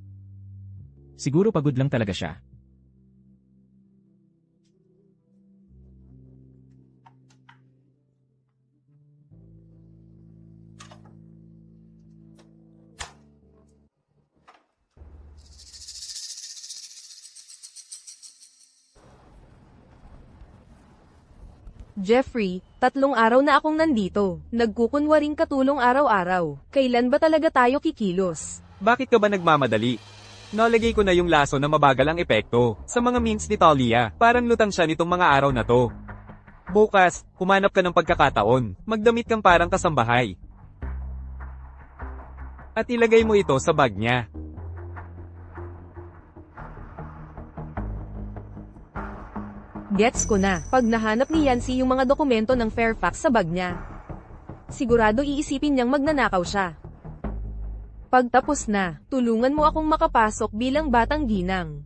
Siguro pagod lang talaga siya. Jeffrey, 3 araw na akong nandito. Nagkukunwaring katulong araw-araw. Kailan ba talaga tayo kikilos? Bakit ka ba nagmamadali? Nalagay ko na yung laso na mabagal ang epekto sa mga memes ni Talia. Parang lutang siya nitong mga araw na to. Bukas, humanap ka ng pagkakataon. Magdamit kang parang kasambahay. At ilagay mo ito sa bag niya. Gets ko na. Pag nahanap ni Yancy yung mga dokumento ng Fairfax sa bag niya, sigurado iisipin niyang magnanakaw siya. Pagtapos na, tulungan mo akong makapasok bilang batang ginang.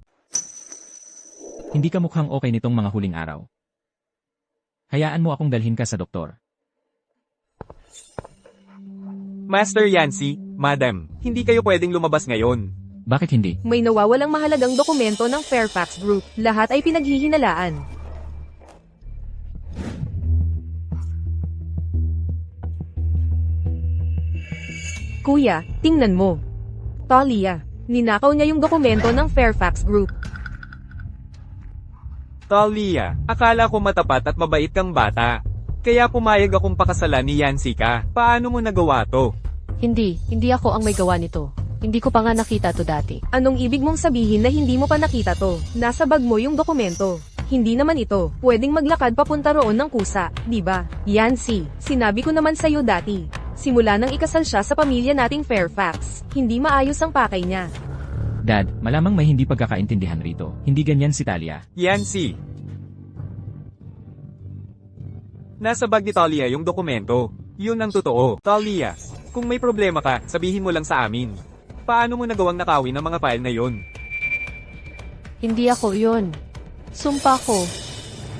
Hindi ka mukhang okay nitong mga huling araw. Hayaan mo akong dalhin ka sa doktor. Master Yancy, Madam, hindi kayo pwedeng lumabas ngayon. Bakit hindi? May nawawalang mahalagang dokumento ng Fairfax Group. Lahat ay pinaghihinalaan. Kuya, tingnan mo. Talia, ninakaw niya yung dokumento ng Fairfax Group. Talia, akala ko matapat at mabait kang bata. Kaya pumayag akong pakasalan ni Yancy ka. Paano mo nagawa to? Hindi ako ang may gawa nito. Hindi ko pa nga nakita to dati. Anong ibig mong sabihin na hindi mo pa nakita to? Nasa bag mo yung dokumento. Hindi naman ito, pwedeng maglakad papunta roon ng kusa, di ba? Yancy, sinabi ko naman sa'yo dati. Simula nang ikasal siya sa pamilya nating Fairfax, hindi maayos ang pakay niya. Dad, malamang may hindi pagkakaintindihan rito. Hindi ganyan si Talia. Yancy. Nasa bag ni Talia yung dokumento. Yun ang totoo. Talia, kung may problema ka, sabihin mo lang sa amin. Paano mo nagawang nakawin ang mga file na yun? Hindi ako yun. Sumpa ko.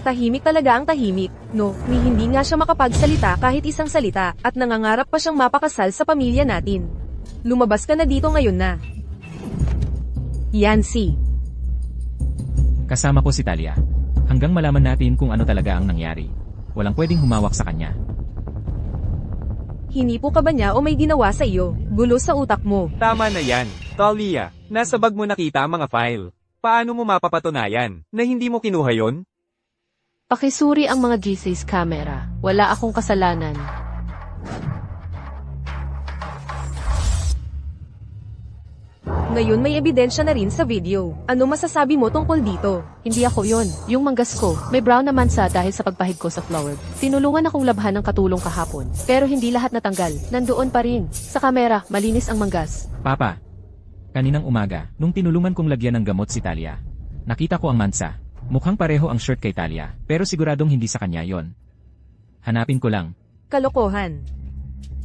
Tahimik talaga ang tahimik, no? Ni hindi nga siya makapagsalita kahit isang salita, at nangangarap pa siyang mapakasal sa pamilya natin. Lumabas ka na dito ngayon na. Yancy. Kasama ko si Talia. Hanggang malaman natin kung ano talaga ang nangyari. Walang pwedeng humawak sa kanya. Hinipo ka ba niya o may ginawa sa iyo? Gulo sa utak mo. Tama na yan. Talia, nasa bag mo nakita ang mga file. Paano mo mapapatunayan na hindi mo kinuha yon? Pakisuri ang mga GC's camera. Wala akong kasalanan. Ngayon may ebidensya na rin sa video. Ano masasabi mo tungkol dito? Hindi ako yon. Yung manggas ko, may brown na mansa dahil sa pagpahid ko sa flower. Tinulungan akong labhan ng katulong kahapon. Pero hindi lahat natanggal. Nandoon pa rin. Sa kamera, malinis ang manggas. Papa, kaninang umaga, nung tinulungan kong lagyan ng gamot si Talia, nakita ko ang mansa. Mukhang pareho ang shirt kay Talia, pero siguradong hindi sa kanya yon. Hanapin ko lang. Kalokohan.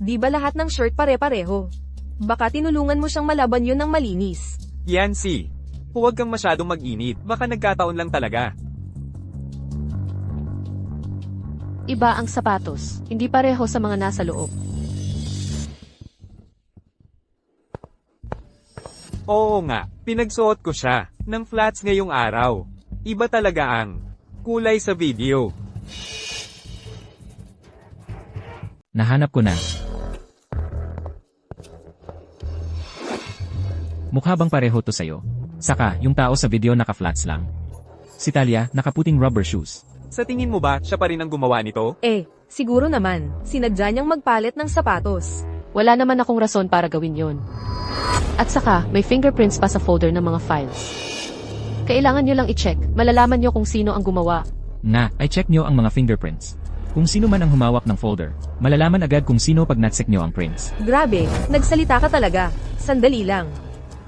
Di ba lahat ng shirt pare-pareho? Baka tinulungan mo siyang malaban yun ng malinis. Yancy, huwag kang masyadong mag-init. Baka nagkataon lang talaga. Iba ang sapatos. Hindi pareho sa mga nasa loob. Oo nga, pinagsuot ko siya ng flats ngayong araw. Iba talaga ang kulay sa video. Nahanap ko na. Mukha bang pareho to sa'yo? Saka, yung tao sa video naka-flats lang. Si Talia, nakaputing rubber shoes. Sa tingin mo ba, siya pa rin ang gumawa nito? Siguro naman, sinadya niyang magpalit ng sapatos. Wala naman akong rason para gawin yon. At saka, may fingerprints pa sa folder ng mga files. Kailangan nyo lang i-check. Malalaman nyo kung sino ang gumawa. I check nyo ang mga fingerprints. Kung sino man ang humawak ng folder, malalaman agad kung sino pag na-check nyo ang prints. Grabe, nagsalita ka talaga. Sandali lang.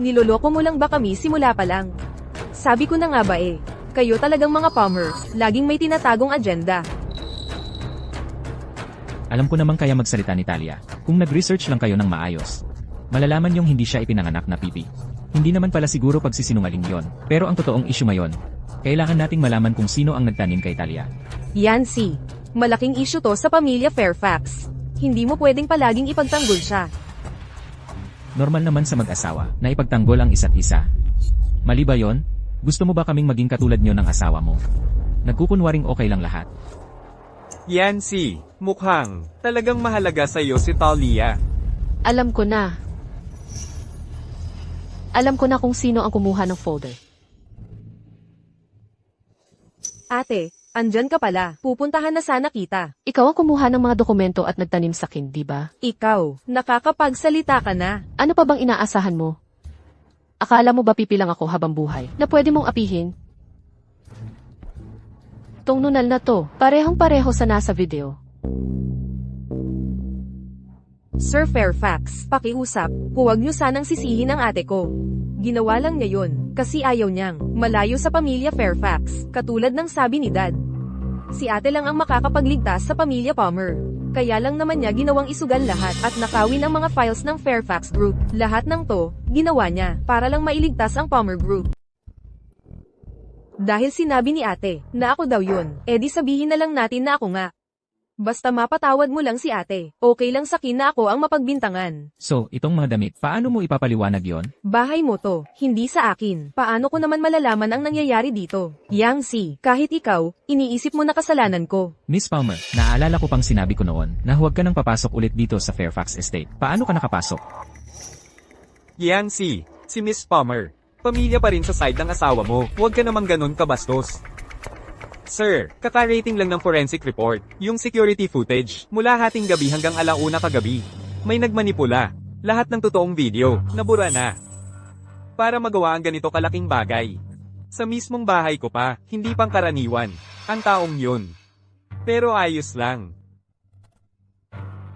Niloloko mo lang ba kami simula pa lang? Sabi ko na nga ba kayo talagang mga palmer, laging may tinatagong agenda. Alam ko naman kaya magsalita ni Talia. Kung nag-research lang kayo ng maayos, malalaman yung hindi siya ipinanganak na pipi. Hindi naman pala siguro pagsisinungaling yon. Pero ang totoong issue ngayon, kailangan nating malaman kung sino ang nagtanim kay Talia. Yancy, malaking issue to sa pamilya Fairfax. Hindi mo pwedeng palaging ipagtanggol siya. Normal naman sa mag-asawa na ipagtanggol ang isa't isa. Mali ba yon? Gusto mo ba kaming maging katulad nyo ng asawa mo? Nagkukunwaring okay lang lahat. Yancy, mukhang talagang mahalaga sa'yo si Talia. Alam ko na. Alam ko na kung sino ang kumuha ng folder. Ate, andyan ka pala. Pupuntahan na sana kita. Ikaw ang kumuha ng mga dokumento at nagtanim sa akin, di ba? Ikaw, nakakapagsalita ka na. Ano pa bang inaasahan mo? Akala mo ba pipilang ako habang buhay na pwede mong apihin? Tong nunal na to, parehong-pareho sa nasa video. Sir Fairfax, pakiusap, huwag niyo sanang sisihin ang ate ko. Ginawa lang niya yun, kasi ayaw niyang malayo sa pamilya Fairfax, katulad ng sabi ni Dad. Si ate lang ang makakapagligtas sa pamilya Palmer. Kaya lang naman niya ginawang isugan lahat at nakawin ang mga files ng Fairfax Group. Lahat ng to, ginawa niya, para lang mailigtas ang Palmer Group. Dahil sinabi ni ate, na ako daw yun, edi sabihin na lang natin na ako nga. Basta mapatawad mo lang si ate, okay lang sa akin na ako ang mapagbintangan. So, itong mga damit, paano mo ipapaliwanag yon? Bahay mo to, hindi sa akin. Paano ko naman malalaman ang nangyayari dito? Yancy, kahit ikaw, iniisip mo na kasalanan ko. Miss Palmer, naaalala ko pang sinabi ko noon na huwag ka nang papasok ulit dito sa Fairfax Estate. Paano ka nakapasok? Yancy, si Miss Palmer. Pamilya pa rin sa side ng asawa mo. Huwag ka naman ganun kabastos. Sir, kaka-rating lang ng forensic report, yung security footage, mula hating gabi hanggang alauna kagabi. May nagmanipula. Lahat ng totoong video, nabura na. Para magawa ang ganito kalaking bagay. Sa mismong bahay ko pa, hindi pang karaniwan. Ang taong yun. Pero ayos lang.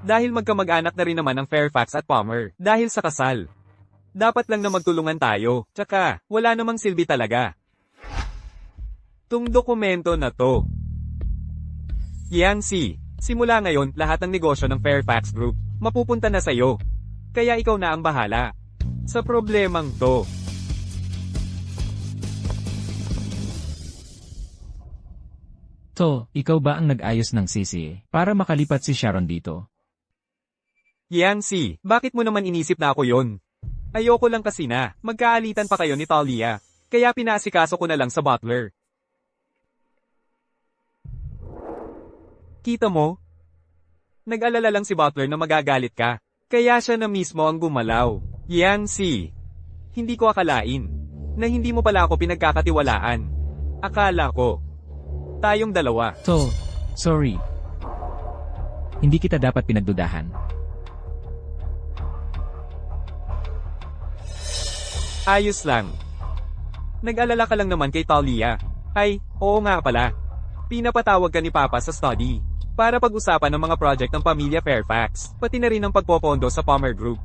Dahil magkamag-anak na rin naman ang Fairfax at Palmer, dahil sa kasal. Dapat lang na magtulungan tayo, tsaka, wala namang silbi talaga. Tung dokumento na to. Yancy, simula ngayon, lahat ng negosyo ng Fairfax Group, mapupunta na sa'yo. Kaya ikaw na ang bahala. Sa problemang to. To, ikaw ba ang nag-ayos ng sisi para makalipat si Sharon dito? Yancy, bakit mo naman inisip na ako yon? Ayoko lang kasi na, magkaalitan pa kayo ni Talia. Kaya pinasikaso ko na lang sa butler. Kita mo? Nag-alala lang si butler na magagalit ka. Kaya siya na mismo ang gumalaw. Yancy, hindi ko akalain na hindi mo pala ako pinagkakatiwalaan. Akala ko, tayong dalawa. To, sorry. Hindi kita dapat pinagdudahan. Ayos lang. Nag-alala ka lang naman kay Talia. Ay, oo nga pala. Pinapatawag ka ni Papa sa study para pag-usapan ng mga project ng pamilya Fairfax, pati na rin ang pagpopondo sa Palmer Group.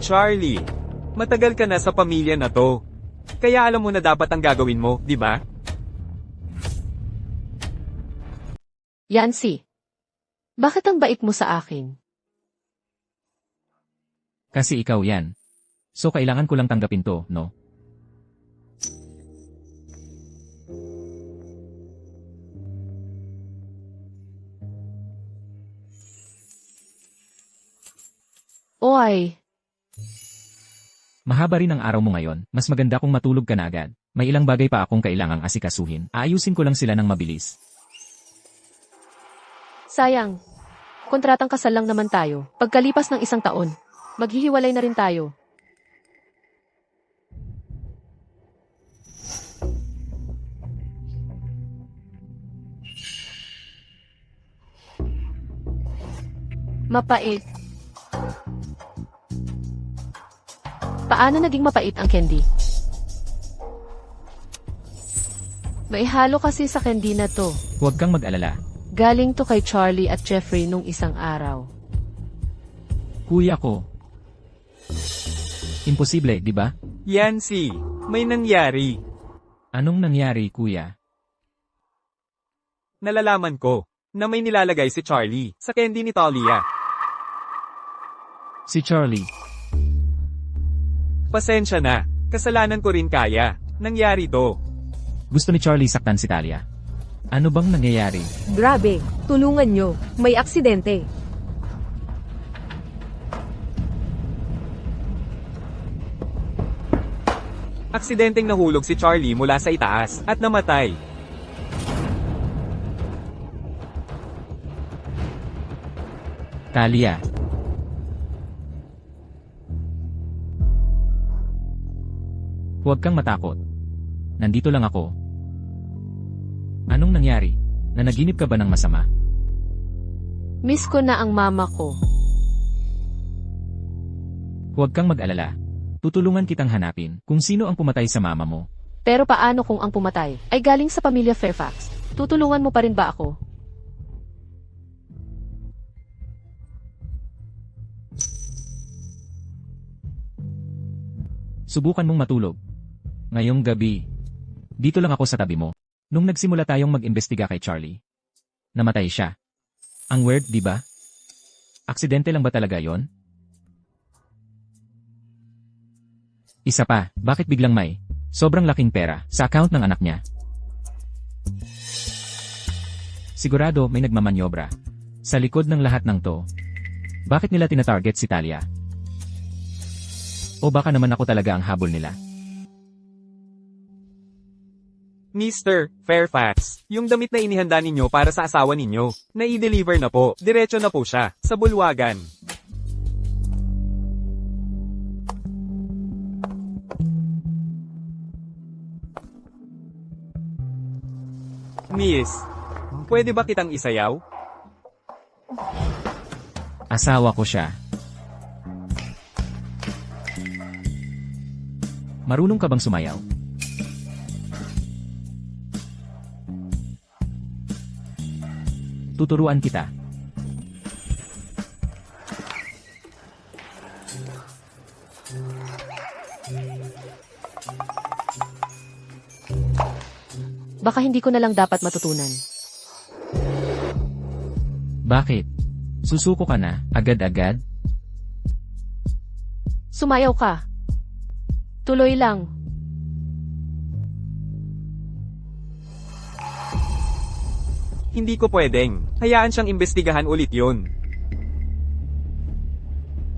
Charlie, matagal ka na sa pamilya na to. Kaya alam mo na dapat ang gagawin mo, di ba? Yancy, bakit ang bait mo sa akin? Kasi ikaw yan. So kailangan ko lang tanggapin to, no? Oy, Mahaba rin ang araw mo ngayon, mas maganda kung matulog ka na agad. May ilang bagay pa akong kailangang asikasuhin. Aayusin ko lang sila ng mabilis. sayang. Kontratang kasal lang naman tayo. Pagkalipas ng 1 taon, maghihiwalay na rin tayo. Mapait. Paano naging mapait ang candy? May halo kasi sa candy na to. Huwag kang mag-alala. Galing to kay Charlie at Jeffrey nung isang araw. Kuya ko. Imposible, di ba? Yancy, may nangyari. Anong nangyari, kuya? Nalalaman ko na may nilalagay si Charlie sa candy ni Talia. Si Charlie. Pasensya na, kasalanan ko rin kaya. Nangyari to. Gusto ni Charlie saktan si Talia. Ano bang nangyayari? Grabe, tulungan nyo, may aksidente. Aksidenteng nahulog si Charlie mula sa itaas at namatay. Talia. Huwag kang matakot. Nandito lang ako. Anong nangyari? Nanaginip ka ba ng masama? Miss ko na ang mama ko. Huwag kang mag-alala. Tutulungan kitang hanapin kung sino ang pumatay sa mama mo. Pero paano kung ang pumatay ay galing sa pamilya Fairfax? Tutulungan mo pa rin ba ako? Subukan mong matulog. Ngayong gabi, dito lang ako sa tabi mo. Nung nagsimula tayong mag-imbestiga kay Charlie, namatay siya. Ang weird, di ba? Aksidente lang ba talaga yon? Isa pa, bakit biglang may sobrang laking pera sa account ng anak niya? Sigurado may nagmamanyobra. Sa likod ng lahat ng to, bakit nila tinatarget si Talia? O baka naman ako talaga ang habol nila? Mr. Fairfax, yung damit na inihanda ninyo para sa asawa ninyo, na-i-deliver na po, diretso na po siya, sa bulwagan. Miss, pwede ba kitang isayaw? Asawa ko siya. Marunong ka bang sumayaw? Tuturuan kita. Baka hindi ko na lang dapat matutunan. Bakit? Susuko ka na, agad-agad? Sumayaw ka. Tuloy lang. Hindi ko pwedeng. Hayaan siyang imbestigahan ulit yun.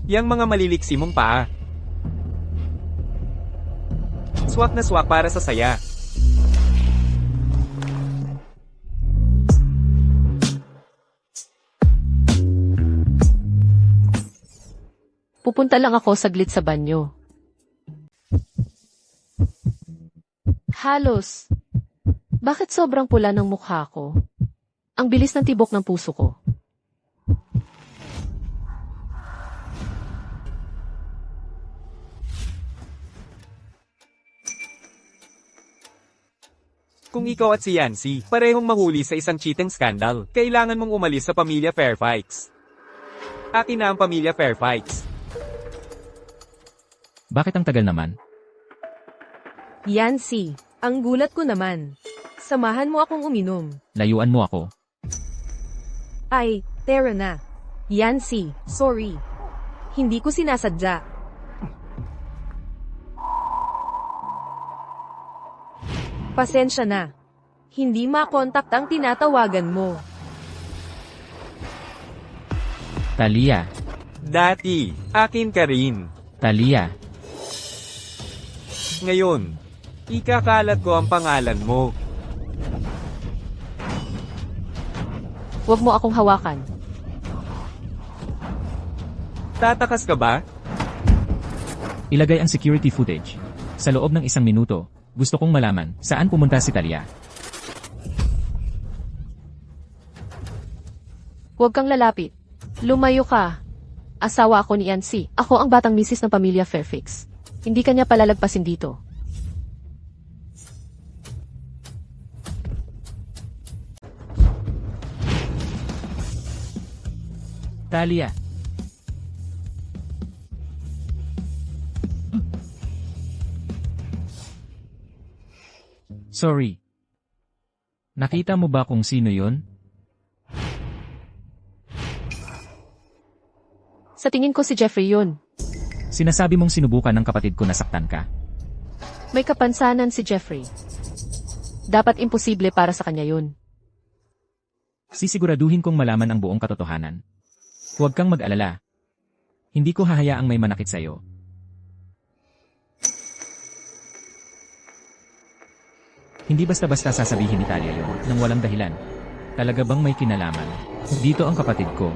Yang mga maliliksi mong paa. Swak na swak para sa saya. Pupunta lang ako saglit sa banyo. Halos. Bakit sobrang pula ng mukha ko? Ang bilis ng tibok ng puso ko. Kung ikaw at si Yancy, parehong mahuli sa isang cheating scandal, kailangan mong umalis sa pamilya Fairfax. Akin na ang pamilya Fairfax. Bakit ang tagal naman? Yancy, ang gulat ko naman. Samahan mo akong uminom. Layuan mo ako. Ay, tara na. Yancy, sorry. Hindi ko sinasadya. Pasensya na. Hindi makontak ang tinatawagan mo. Talia. Dati, akin ka rin. Talia. Ngayon, ikakalat ko ang pangalan mo. Huwag mo akong hawakan. Tatakas ka ba? Ilagay ang security footage. Sa loob ng 1 minuto, gusto kong malaman saan pumunta si Talia. Huwag kang lalapit. Lumayo ka. Asawa ako ni Yancy. Ako ang batang misis ng pamilya Fairfax. Hindi kanya palalagpasin dito. Talia. Sorry. Nakita mo ba kung sino yon? Sa tingin ko si Jeffrey yun. Sinasabi mong sinubukan ng kapatid ko na saktan ka. May kapansanan si Jeffrey. Dapat imposible para sa kanya yun. Sisiguraduhin kong malaman ang buong katotohanan. Huwag kang mag-alala. Hindi ko hahayaang may manakit sa'yo. Hindi basta-basta sasabihin ni Talia yon nang walang dahilan. Talaga bang may kinalaman? Dito ang kapatid ko.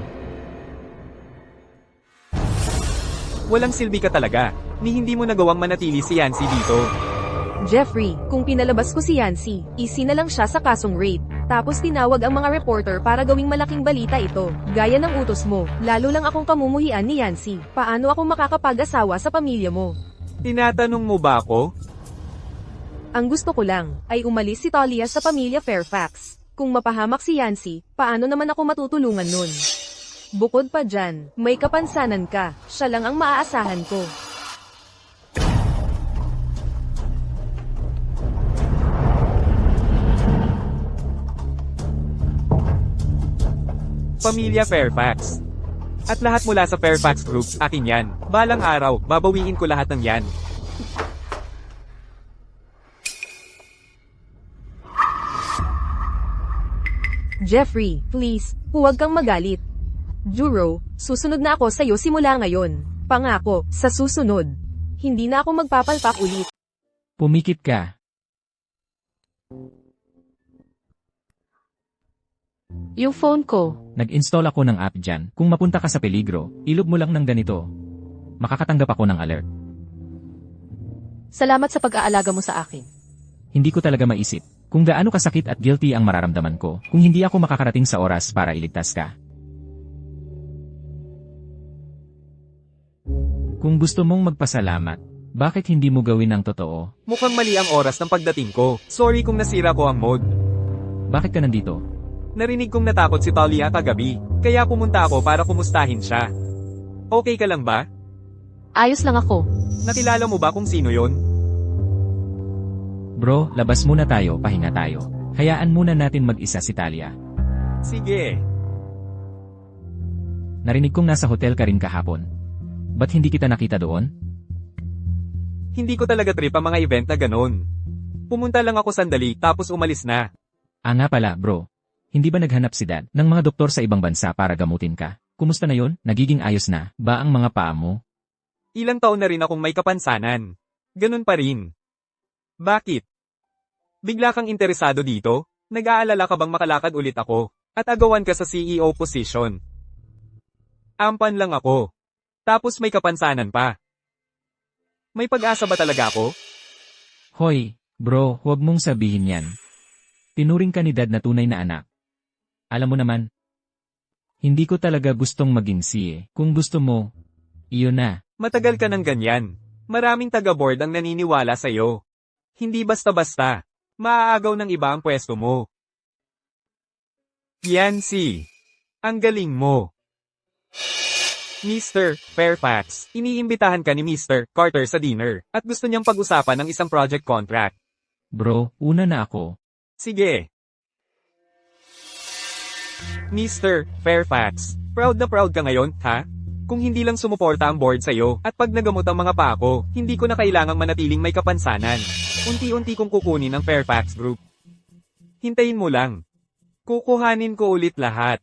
Walang silbi ka talaga, ni hindi mo nagawang manatili si Yancy dito. Jeffrey, kung pinalabas ko si Yancy, isinalang siya sa kasong rape. Tapos tinawag ang mga reporter para gawing malaking balita ito. Gaya ng utos mo, lalo lang akong kamumuhian ni Yancy. Paano ako makakapag-asawa sa pamilya mo? Tinatanong mo ba ako? Ang gusto ko lang, ay umalis si Talia sa pamilya Fairfax. Kung mapahamak si Yancy, paano naman ako matutulungan nun? Bukod pa dyan, may kapansanan ka, siya lang ang maaasahan ko. Pamilya Fairfax. At lahat mula sa Fairfax Group, akin yan. Balang araw, babawiin ko lahat ng yan. Jeffrey, please, huwag kang magalit. Juro, susunod na ako sa'yo simula ngayon. Pangako, sa susunod. Hindi na ako magpapalpak ulit. Pumikit ka. Yung phone ko, Nag-install ako ng app dyan. Kung mapunta ka sa peligro, ilog mo lang ng ganito. Makakatanggap ako ng alert. salamat sa pag-aalaga mo sa akin. Hindi ko talaga maisip kung gaano kasakit at guilty ang mararamdaman ko kung hindi ako makakarating sa oras para iligtas ka. Kung gusto mong magpasalamat, bakit hindi mo gawin ang totoo? Mukhang mali ang oras ng pagdating ko. Sorry kung nasira ko ang mode. Bakit ka nandito? Narinig kong natakot si Talia kagabi, kaya pumunta ako para kumustahin siya. Okay ka lang ba? Ayos lang ako. Nakilala mo ba kung sino yon? Bro, labas muna tayo, pahinga tayo. Hayaan muna natin mag-isa si Talia. Sige. Narinig kong nasa hotel ka rin kahapon. Ba't hindi kita nakita doon? Hindi ko talaga trip ang mga event na ganun. Pumunta lang ako sandali tapos umalis na. Ah nga pala, bro. Hindi ba naghanap si Dad ng mga doktor sa ibang bansa para gamutin ka? Kumusta na yon? Nagiging ayos na ba ang mga paa mo? Ilang taon na rin akong may kapansanan. Ganun pa rin. Bakit? Bigla kang interesado dito? Nag-aalala ka bang makalakad ulit ako? At agawan ka sa CEO position? Ampan lang ako. Tapos may kapansanan pa. May pag-asa ba talaga ako? Hoy, bro, huwag mong sabihin yan. Tinuring ka ni Dad na tunay na anak. Alam mo naman, hindi ko talaga gustong maging siye. Kung gusto mo, iyon na. Matagal ka ng ganyan. Maraming taga-board ang naniniwala sa'yo. Hindi basta-basta. Maaagaw ng iba ang pwesto mo. Yancy. Ang galing mo. Mr. Fairfax, iniimbitahan ka ni Mr. Carter sa dinner, at gusto niyang pag-usapan ng isang project contract. Bro, una na ako. Sige. Mr. Fairfax, proud na proud ka ngayon, ha? Kung hindi lang sumuporta ang board sa'yo, at pag nagamot ang mga pa ako, hindi ko na kailangang manatiling may kapansanan. Unti-unti kong kukunin ang Fairfax Group. Hintayin mo lang. Kukuhanin ko ulit lahat.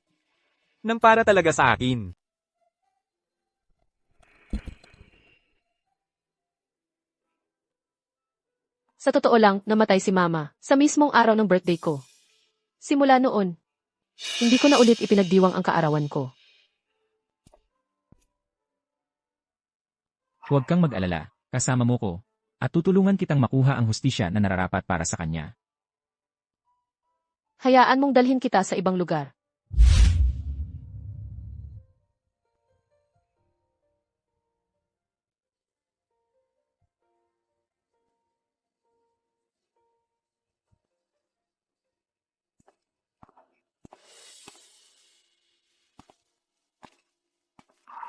Nang para talaga sa akin. Sa totoo lang, namatay si Mama sa mismong araw ng birthday ko. Simula noon, hindi ko na ulit ipinagdiwang ang kaarawan ko. Huwag kang mag-alala, kasama mo ko, at tutulungan kitang makuha ang hustisya na nararapat para sa kanya. Hayaan mong dalhin kita sa ibang lugar.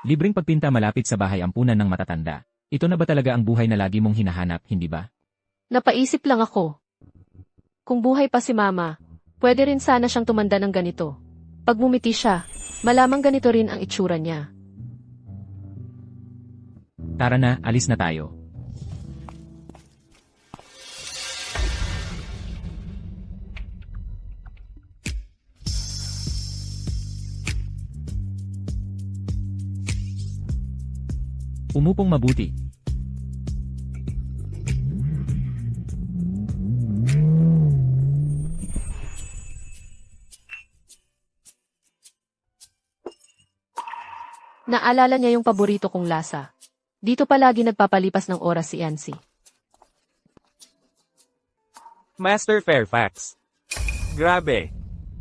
Libreng pagpinta malapit sa bahay ampunan ng matatanda. Ito na ba talaga ang buhay na lagi mong hinahanap, hindi ba? Napaisip lang ako. Kung buhay pa si Mama, pwede rin sana siyang tumanda ng ganito. Pag bumiti siya, malamang ganito rin ang itsura niya. Tara na, alis na tayo. Umupong mabuti. Naalala niya yung paborito kong lasa. Dito palagi nagpapalipas ng oras si Yancy. Master Fairfax. Grabe.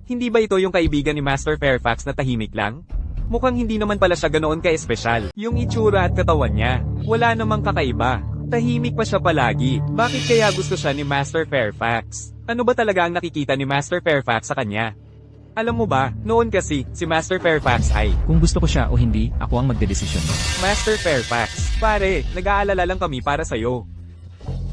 Hindi ba ito yung kaibigan ni Master Fairfax na tahimik lang? Mukhang hindi naman pala siya ganoon ka-espesyal. Yung itsura at katawan niya, wala namang kakaiba. Tahimik pa siya palagi. Bakit kaya gusto siya ni Master Fairfax? Ano ba talaga ang nakikita ni Master Fairfax sa kanya? Alam mo ba, noon kasi, si Master Fairfax ay, Kung gusto ko siya o hindi, ako ang magdedesisyon. Master Fairfax, pare, nag-aalala lang kami para sa'yo.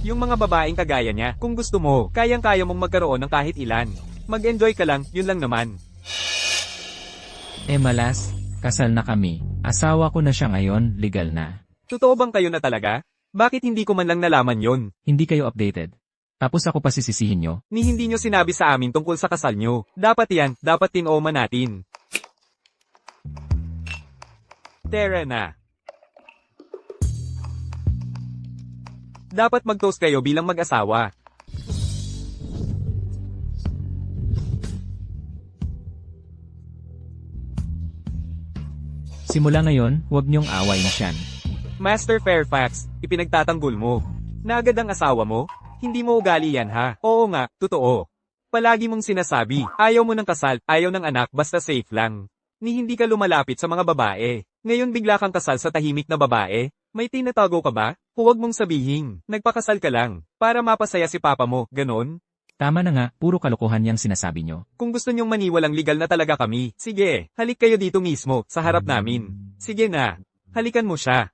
Yung mga babaeng kagaya niya, kung gusto mo, kayang-kaya mong magkaroon ng kahit ilan. Mag-enjoy ka lang, yun lang naman. Malas, kasal na kami. Asawa ko na siya ngayon, legal na. Totoo bang kayo na talaga? Bakit hindi ko man lang nalaman yon? Hindi kayo updated. Tapos ako pa sisisihin nyo. Ni hindi nyo sinabi sa amin tungkol sa kasal nyo. Dapat yan, dapat tinoma natin. Tara na. Dapat mag-toast kayo bilang mag-asawa. Simula ngayon, huwag niyong awayin siyan. Master Fairfax, ipinagtatanggol mo. Na agad ang asawa mo? Hindi mo ugali yan ha? Oo nga, totoo. Palagi mong sinasabi, ayaw mo ng kasal, ayaw ng anak, basta safe lang. Ni hindi ka lumalapit sa mga babae. Ngayon bigla kang kasal sa tahimik na babae? May tinatago ka ba? Huwag mong sabihin, nagpakasal ka lang, para mapasaya si papa mo, ganon? Tama na nga, puro kalokohan yang sinasabi nyo. Kung gusto nyong maniwalang legal na talaga kami, sige, halik kayo dito mismo, sa harap namin. Sige na, halikan mo siya.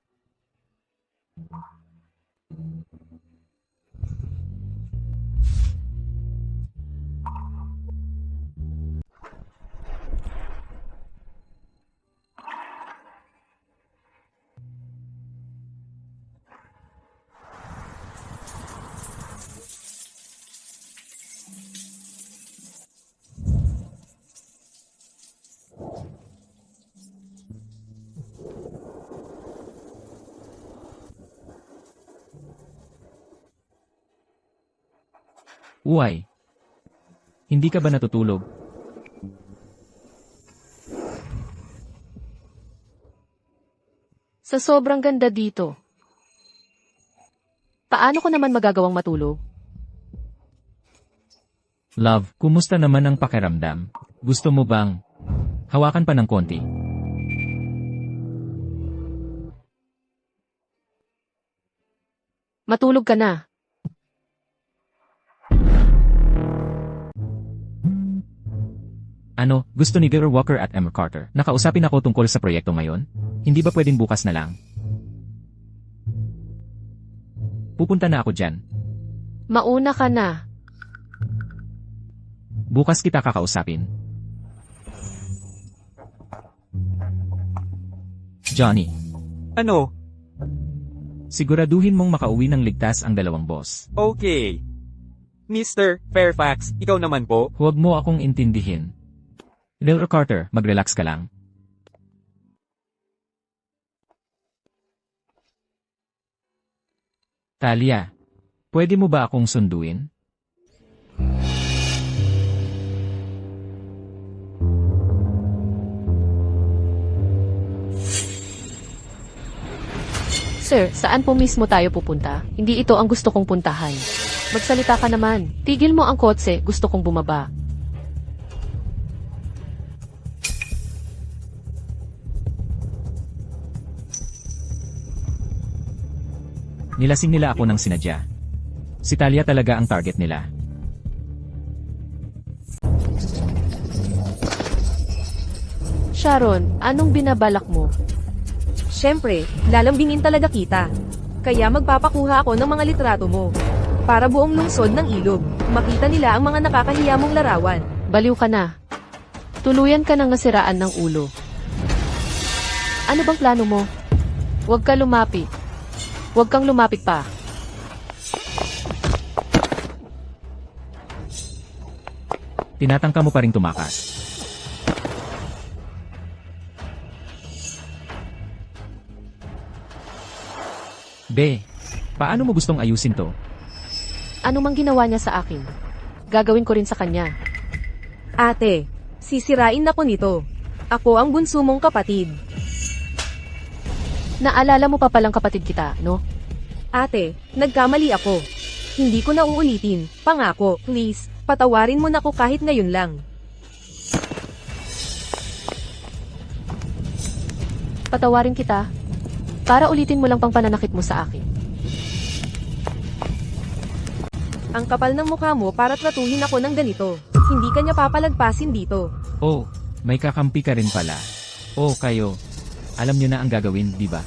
Uway. Hindi ka ba natutulog? Sa sobrang ganda dito. Paano ko naman magagawang matulog? Love, kumusta naman ang pakiramdam? Gusto mo bang hawakan pa ng konti? Matulog ka na. Ano, gusto ni Peter Walker at Emma Carter. Nakausapin ako tungkol sa proyekto ngayon? Hindi ba pwedeng bukas na lang? Pupunta na ako dyan. Mauna ka na. Bukas kita kakausapin. Johnny, Ano? siguraduhin mong makauwi ng ligtas ang dalawang boss. Okay. Mr. Fairfax, ikaw naman po? Huwag mo akong intindihin. Little Carter, mag-relax ka lang. Talia, pwede mo ba akong sunduin? Sir, saan po mismo tayo pupunta? Hindi ito ang gusto kong puntahan. Magsalita ka naman. Tigil mo ang kotse, gusto kong bumaba. Nilasing nila ako ng sinadya. Si Talia talaga ang target nila. Sharon, anong binabalak mo? Siyempre, lalambingin talaga kita. Kaya magpapakuha ako ng mga litrato mo. Para buong lungsod ng ilog, makita nila ang mga nakakahiya mong larawan. Baliw ka na. Tuluyan ka ng nasiraan ng ulo. Ano bang plano mo? Huwag ka lumapit. Huwag kang lumapit pa. Tinatangka mo pa ring tumakas. Be, paano mo gustong ayusin to? Ano mang ginawa niya sa akin, gagawin ko rin sa kanya. Ate, sisirain ako nito. Ako ang bunso mong kapatid. Naalala mo pa palang kapatid kita, no? Ate, nagkamali ako. Hindi ko na uulitin. Pangako, please, patawarin mo na ako kahit ngayon lang. Patawarin kita. Para ulitin mo lang pang pananakit mo sa akin. Ang kapal ng mukha mo para tratuhin ako ng ganito. Hindi ka niya papalagpasin dito. Oh, may kakampi ka rin pala. Oh, kayo. Alam nyo na ang gagawin, di ba?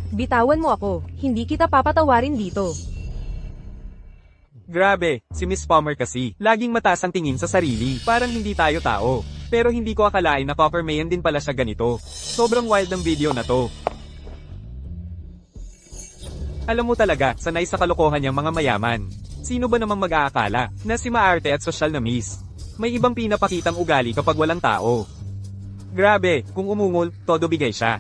Bitawan mo ako. Hindi kita papatawarin dito. Grabe, si Miss Palmer kasi, laging mataas ang tingin sa sarili, parang hindi tayo tao. Pero hindi ko akalain na Coppermayan din pala siya ganito. Sobrang wild ng video na to. Alam mo talaga, sanay sa kalokohan niyang mga mayaman. Sino ba namang mag-aakala na si maarte at sosyal na miss? May ibang pinapakitang ugali kapag walang tao. Grabe, kung umungol, todo bigay siya.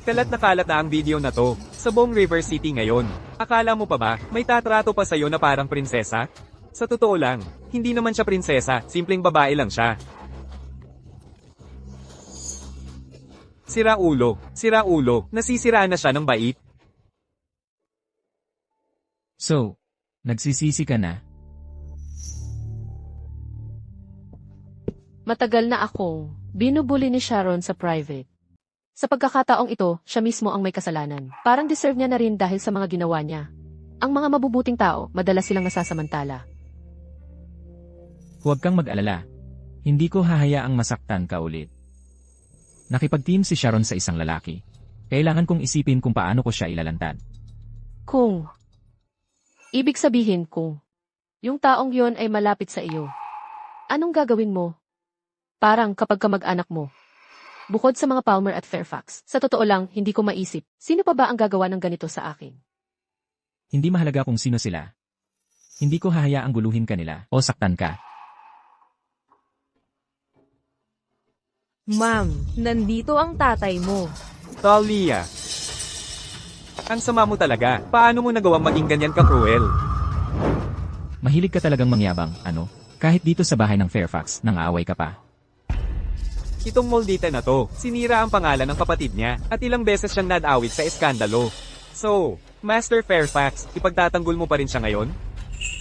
Kalat na ang video na to, sa buong River City ngayon. Akala mo pa ba, may tatrato pa sa'yo na parang prinsesa? Sa totoo lang, hindi naman siya prinsesa, simpleng babae lang siya. Sira ulo, nasisiraan na siya ng bait. So, nagsisisi ka na? Matagal na akong binubuli ni Sharon sa private. Sa pagkakataong ito, siya mismo ang may kasalanan. Parang deserve niya na rin dahil sa mga ginawa niya. Ang mga mabubuting tao, madalas silang nasasamantala. Huwag kang mag-alala. Hindi ko hahayaang masaktan ka ulit. Nakipag-team si Sharon sa isang lalaki. Kailangan kong isipin kung paano ko siya ilalantad. Kung ibig sabihin kung yung taong yon ay malapit sa iyo, anong gagawin mo? Parang kapag kamag-anak mo. Bukod sa mga Palmer at Fairfax, sa totoo lang, hindi ko maisip, sino pa ba ang gagawa ng ganito sa akin? Hindi mahalaga kung sino sila. Hindi ko hahayaang guluhin ka nila o saktan ka. Ma'am, nandito ang tatay mo. Talia. Ang sama mo talaga, paano mo nagawang maging ganyan ka-cruel? Mahilig ka talagang mangyabang, ano? Kahit dito sa bahay ng Fairfax, nang-aaway ka pa. Itong Moldita na to, sinira ang pangalan ng kapatid niya, at ilang beses siyang nadawit sa eskandalo. So, Master Fairfax, ipagtatanggol mo pa rin siya ngayon?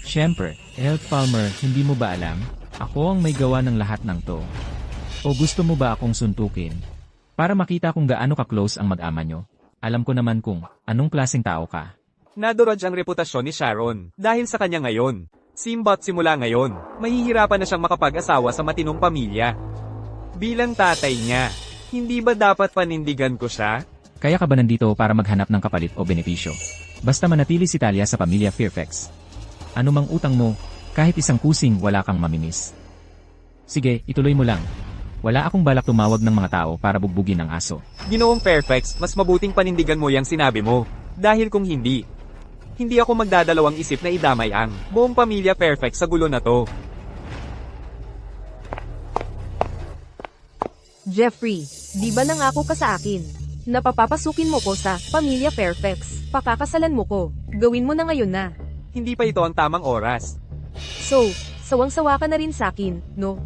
Siyempre, Elf Palmer, hindi mo ba alam? Ako ang may gawa ng lahat ng to. O gusto mo ba akong suntukin? Para makita kung gaano ka-close ang mag-ama nyo. Alam ko naman kung anong klaseng tao ka. Naduraj ang reputasyon ni Sharon, dahil sa kanya ngayon. Simba't simula ngayon, mahihirapan na siyang makapag-asawa sa matinong pamilya. Bilang tatay niya, hindi ba dapat panindigan ko siya? Kaya ka ba nandito para maghanap ng kapalit o benepisyo? Basta manatili si Talia sa pamilya Fairfax. Ano mang utang mo, kahit isang kusing wala kang mamimiss. Sige, ituloy mo lang. Wala akong balak tumawag ng mga tao para bugbugin ang aso. Ginoong Fairfax, mas mabuting panindigan mo yang sinabi mo. Dahil kung hindi ako magdadalawang isip na idamay ang buong pamilya Fairfax sa gulo na to. Jeffrey, di ba nangako ka sa akin? Napapapasukin mo ko sa pamilya Fairfax. Pakakasalan mo ko. Gawin mo na ngayon na. Hindi pa ito ang tamang oras. So, sawang-sawa ka na rin sa akin, no?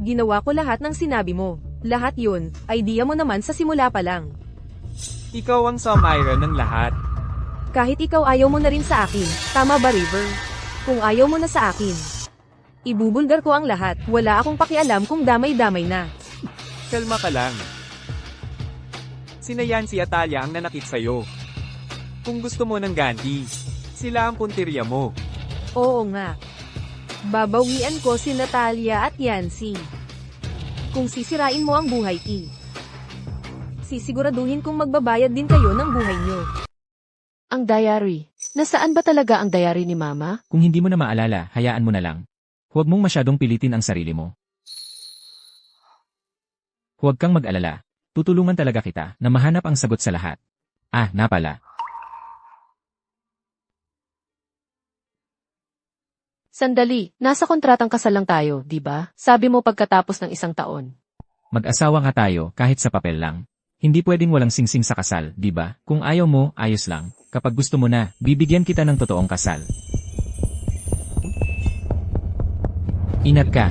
Ginawa ko lahat ng sinabi mo. Lahat yun, idea mo naman sa simula pa lang. Ikaw ang Samira ng lahat. Kahit ikaw ayaw mo na rin sa akin, tama ba River? Kung ayaw mo na sa akin, ibubulgar ko ang lahat. Wala akong pakialam kung damay-damay na. Kalma ka lang. Sina Yancy at Talia ang nanakit sa'yo. Kung gusto mo ng ganti, sila ang puntirya mo. Oo nga. Babawian ko si Natalia at Yancy. Kung sisirain mo ang buhay ki, sisiguraduhin kong magbabayad din kayo ng buhay nyo. Ang diary. Nasaan ba talaga ang diary ni Mama? Kung hindi mo na maalala, hayaan mo na lang. Huwag mong masyadong pilitin ang sarili mo. Huwag kang mag-alala. Tutulungan talaga kita na mahanap ang sagot sa lahat. Ah, na pala. Sandali, nasa kontratang kasal lang tayo, di ba? Sabi mo pagkatapos ng 1 taon. Mag-asawa nga tayo kahit sa papel lang. Hindi pwedeng walang singsing sa kasal, di ba? Kung ayaw mo, ayos lang. Kapag gusto mo na, bibigyan kita ng totoong kasal. Ingat ka.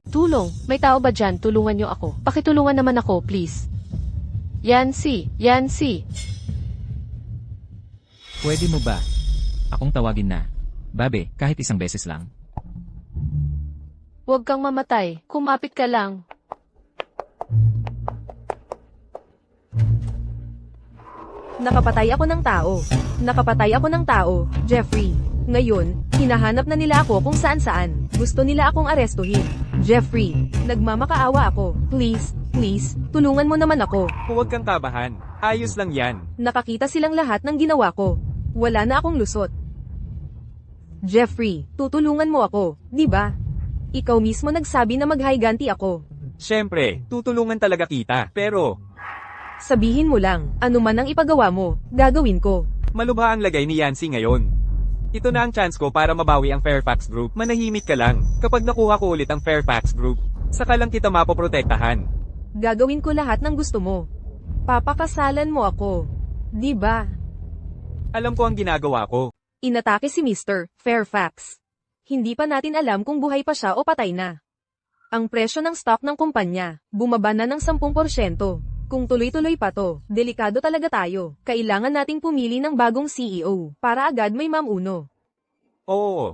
Tulong, may tao ba dyan? Tulungan niyo ako. Pakitulungan naman ako, please. Yancy, Yancy. Pwede mo ba? Akong tawagin na. Babe, kahit isang beses lang. Huwag kang mamatay. Kumapit ka lang. Nakapatay ako ng tao. Nakapatay ako ng tao, Jeffrey. Ngayon, hinahanap na nila ako kung saan-saan. Gusto nila akong arestuhin. Jeffrey, nagmamakaawa ako. Please, please, tulungan mo naman ako. Huwag kang kabahan. Ayos lang yan. Nakakita silang lahat ng ginawa ko. Wala na akong lusot. Jeffrey, tutulungan mo ako, di ba? Ikaw mismo nagsabi na maghiganti ako. Siyempre, tutulungan talaga kita. Pero, Sabihin mo lang, ano man ang ipagawa mo, gagawin ko. malubha ang lagay ni Yancy ngayon. Ito na ang chance ko para mabawi ang Fairfax Group. Manahimik ka lang. Kapag nakuha ko ulit ang Fairfax Group, saka lang kita mapoprotektahan. Gagawin ko lahat ng gusto mo. Papakasalan mo ako. Di ba? Alam ko ang ginagawa ko. Inatake si Mr. Fairfax. Hindi pa natin alam kung buhay pa siya o patay na. Ang presyo ng stock ng kumpanya, bumaba na ng 10%. Kung tuloy-tuloy pa to, delikado talaga tayo. Kailangan nating pumili ng bagong CEO, para agad may mamuno. Oo.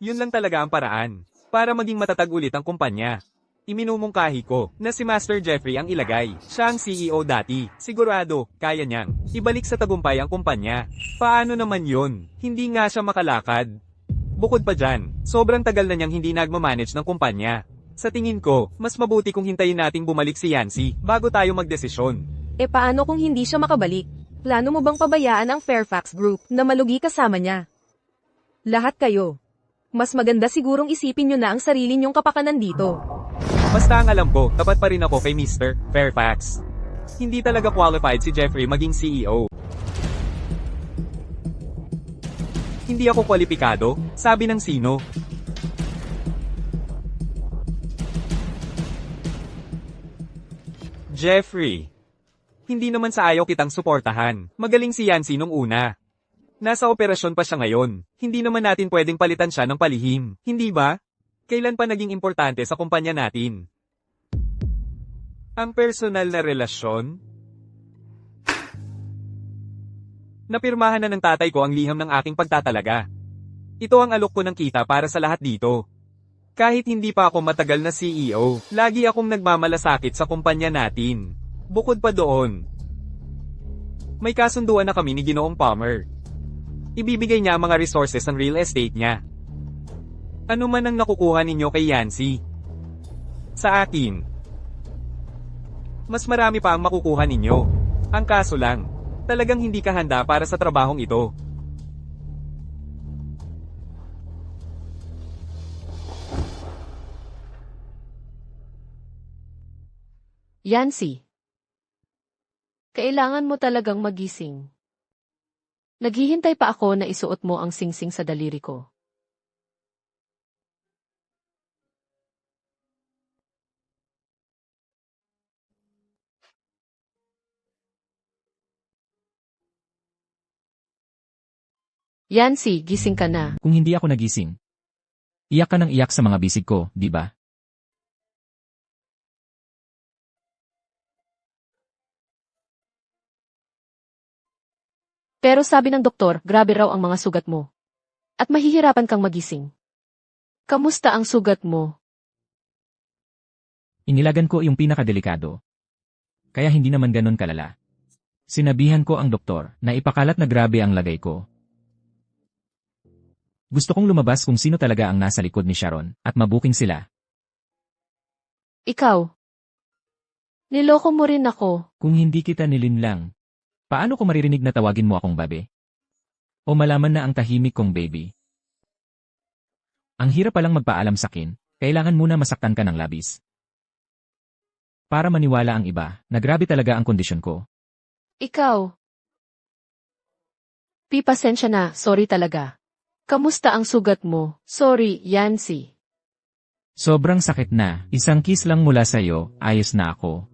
Yun lang talaga ang paraan. Para maging matatag ulit ang kumpanya. Iminumungkahi ko na si Master Jeffrey ang ilagay. Siya ang CEO dati. Sigurado, kaya niyang ibalik sa tagumpay ang kumpanya. Paano naman yun? Hindi nga siya makalakad. Bukod pa dyan, sobrang tagal na niyang hindi nagmamanage ng kumpanya. Sa tingin ko, mas mabuti kung hintayin nating bumalik si Yancy bago tayo magdesisyon. E paano kung hindi siya makabalik? Plano mo bang pabayaan ang Fairfax Group na malugi kasama niya? Lahat kayo. Mas maganda sigurong isipin nyo na ang sarili nyong kapakanan dito. Basta ang alam ko, tapat pa rin ako kay Mr. Fairfax. Hindi talaga qualified si Jeffrey maging CEO. Hindi ako kwalipikado, sabi ng sino. Jeffrey. Hindi naman sa ayaw kitang suportahan. Magaling si Yancy nung una. Nasa operasyon pa siya ngayon. Hindi naman natin pwedeng palitan siya ng palihim. Hindi ba? Kailan pa naging importante sa kumpanya natin? Ang personal na relasyon? Napirmahan na ng tatay ko ang liham ng aking pagtatalaga. Ito ang alok ko ng kita para sa lahat dito. Kahit hindi pa ako matagal na CEO, lagi akong nagmamalasakit sa kumpanya natin. Bukod pa doon, may kasunduan na kami ni Ginoong Palmer. Ibibigay niya ang mga resources ng real estate niya. Ano man ang nakukuha ninyo kay Yancy? Sa akin, mas marami pa ang makukuha ninyo. Ang kaso lang, talagang hindi ka handa para sa trabahong ito. Yancy. Kailangan mo talagang magising. Naghihintay pa ako na isuot mo ang singsing sa daliri ko. Yancy, gising ka na. Kung hindi ako nagising, iyak ka ng iyak sa mga bisig ko, di ba? Pero sabi ng doktor, grabe raw ang mga sugat mo. At mahihirapan kang magising. Kamusta ang sugat mo? Inilagan ko yung pinakadelikado. Kaya hindi naman ganun kalala. Sinabihan ko ang doktor na ipakalat na grabe ang lagay ko. Gusto kong lumabas kung sino talaga ang nasa likod ni Sharon at mabuking sila. Ikaw. Niloko mo rin ako. Kung hindi kita nilinlang, paano ko maririnig na tawagin mo akong babe? O malaman na ang tahimik kong baby? Ang hirap palang magpaalam sa akin, kailangan muna masaktan ka ng labis. Para maniwala ang iba na grabe talaga ang kondisyon ko. Ikaw. Pasensya na, sorry talaga. Kamusta ang sugat mo? Sorry, Yancy. Sobrang sakit na, isang kiss lang mula sa'yo, ayos na ako.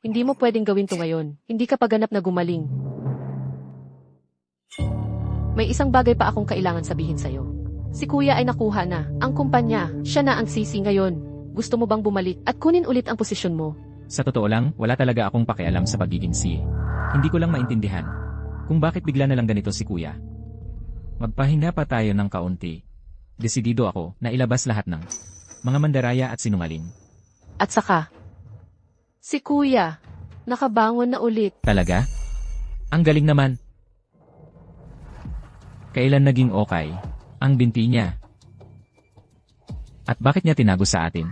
Hindi mo pwedeng gawin to ngayon. Hindi ka paganap na gumaling. May isang bagay pa akong kailangan sabihin sa'yo. Si kuya ay nakuha na. Ang kumpanya, siya na ang sisi ngayon. Gusto mo bang bumalik at kunin ulit ang posisyon mo? Sa totoo lang, wala talaga akong pakialam sa pagiging CA. Hindi ko lang maintindihan kung bakit bigla na lang ganito si kuya. Magpahinga pa tayo ng kaunti. Desidido ako na ilabas lahat ng mga mandaraya at sinungaling. At saka, si kuya, nakabangon na ulit. Talaga? Ang galing naman. Kailan naging okay ang binti niya? At bakit niya tinago sa atin?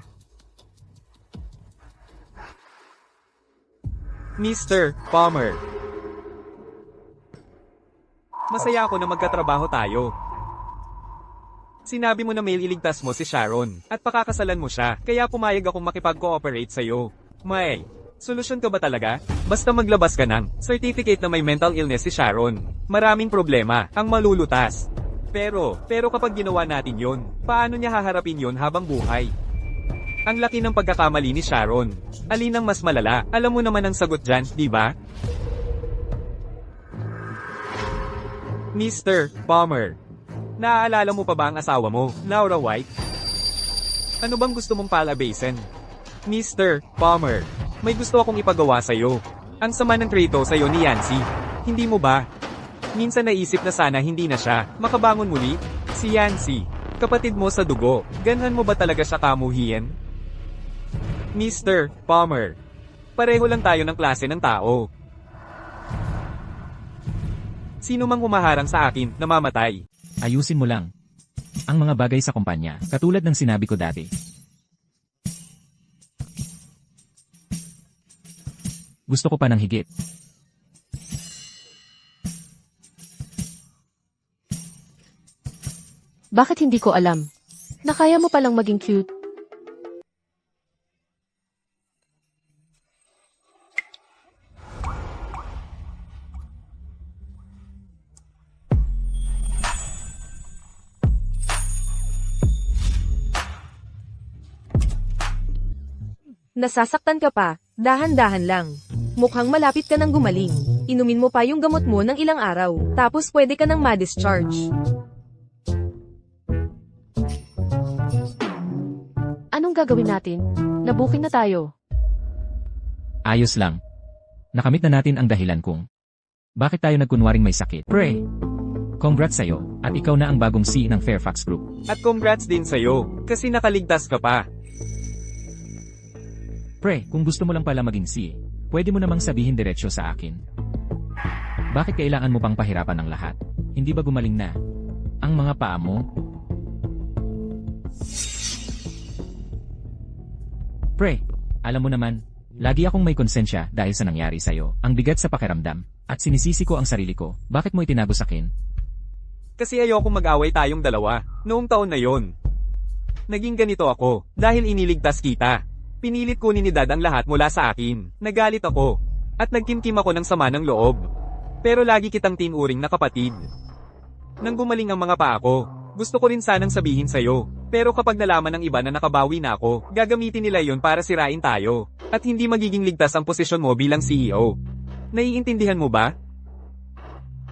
Mr. Palmer. Masaya ako na magkatrabaho tayo. Sinabi mo na may iligtas mo si Sharon at pakakasalan mo siya, kaya pumayag akong makipag-cooperate sa'yo. May solusyon ka ba talaga? Basta maglabas ka ng certificate na may mental illness si Sharon. Maraming problema ang malulutas. Pero kapag ginawa natin yon, paano niya haharapin yon habang buhay? Ang laki ng pagkakamali ni Sharon. Alin ang mas malala? Alam mo naman ang sagot dyan, di ba? Mr. Palmer. Naaalala mo pa ba ang asawa mo, Laura White? Ano bang gusto mong palabasin? Mr. Palmer, may gusto akong ipagawa sa'yo. Ang sama ng trito sa'yo ni Yancy. Hindi mo ba? Minsan naisip na sana hindi na siya makabangon muli. Si Yancy, kapatid mo sa dugo, ganhan mo ba talaga siya kamuhian? Mr. Palmer, pareho lang tayo ng klase ng tao. Sino mang humaharang sa akin, namamatay. Ayusin mo lang ang mga bagay sa kumpanya, katulad ng sinabi ko dati. Gusto ko pa ng higit. Bakit hindi ko alam? Na kaya mo palang maging cute. Nasasaktan ka pa, dahan-dahan lang. Mukhang malapit ka nang gumaling. Inumin mo pa yung gamot mo ng ilang araw, tapos pwede ka nang ma-discharge. Anong gagawin natin? Nabuking na tayo. Ayos lang. Nakamit na natin ang dahilan kung bakit tayo nagkunwaring may sakit. Pre, congrats sa'yo, at ikaw na ang bagong CEO ng Fairfax Group. At congrats din sa'yo, kasi nakaligtas ka pa. Pre, kung gusto mo lang pala maging CEO, pwede mo namang sabihin diretsyo sa akin. Bakit kailangan mo pang pahirapan ng lahat? Hindi ba gumaling na ang mga paa mo? Pre, alam mo naman, lagi akong may konsensya dahil sa nangyari sa'yo. Ang bigat sa pakiramdam, at sinisisi ko ang sarili ko. Bakit mo itinago sa akin? Kasi ayokong mag-away tayong dalawa, noong taon na yon. Naging ganito ako, dahil iniligtas kita. Pinilit kunin ni Dad ang lahat mula sa akin. Nagalit ako. At nagkimkim ako ng sama ng loob. Pero lagi kitang tinuring na kapatid. Nang gumaling ang mga paa ko, gusto ko rin sanang sabihin sa'yo. Pero kapag nalaman ng iba na nakabawi na ako, gagamitin nila yon para sirain tayo. At hindi magiging ligtas ang posisyon mo bilang CEO. Naiintindihan mo ba?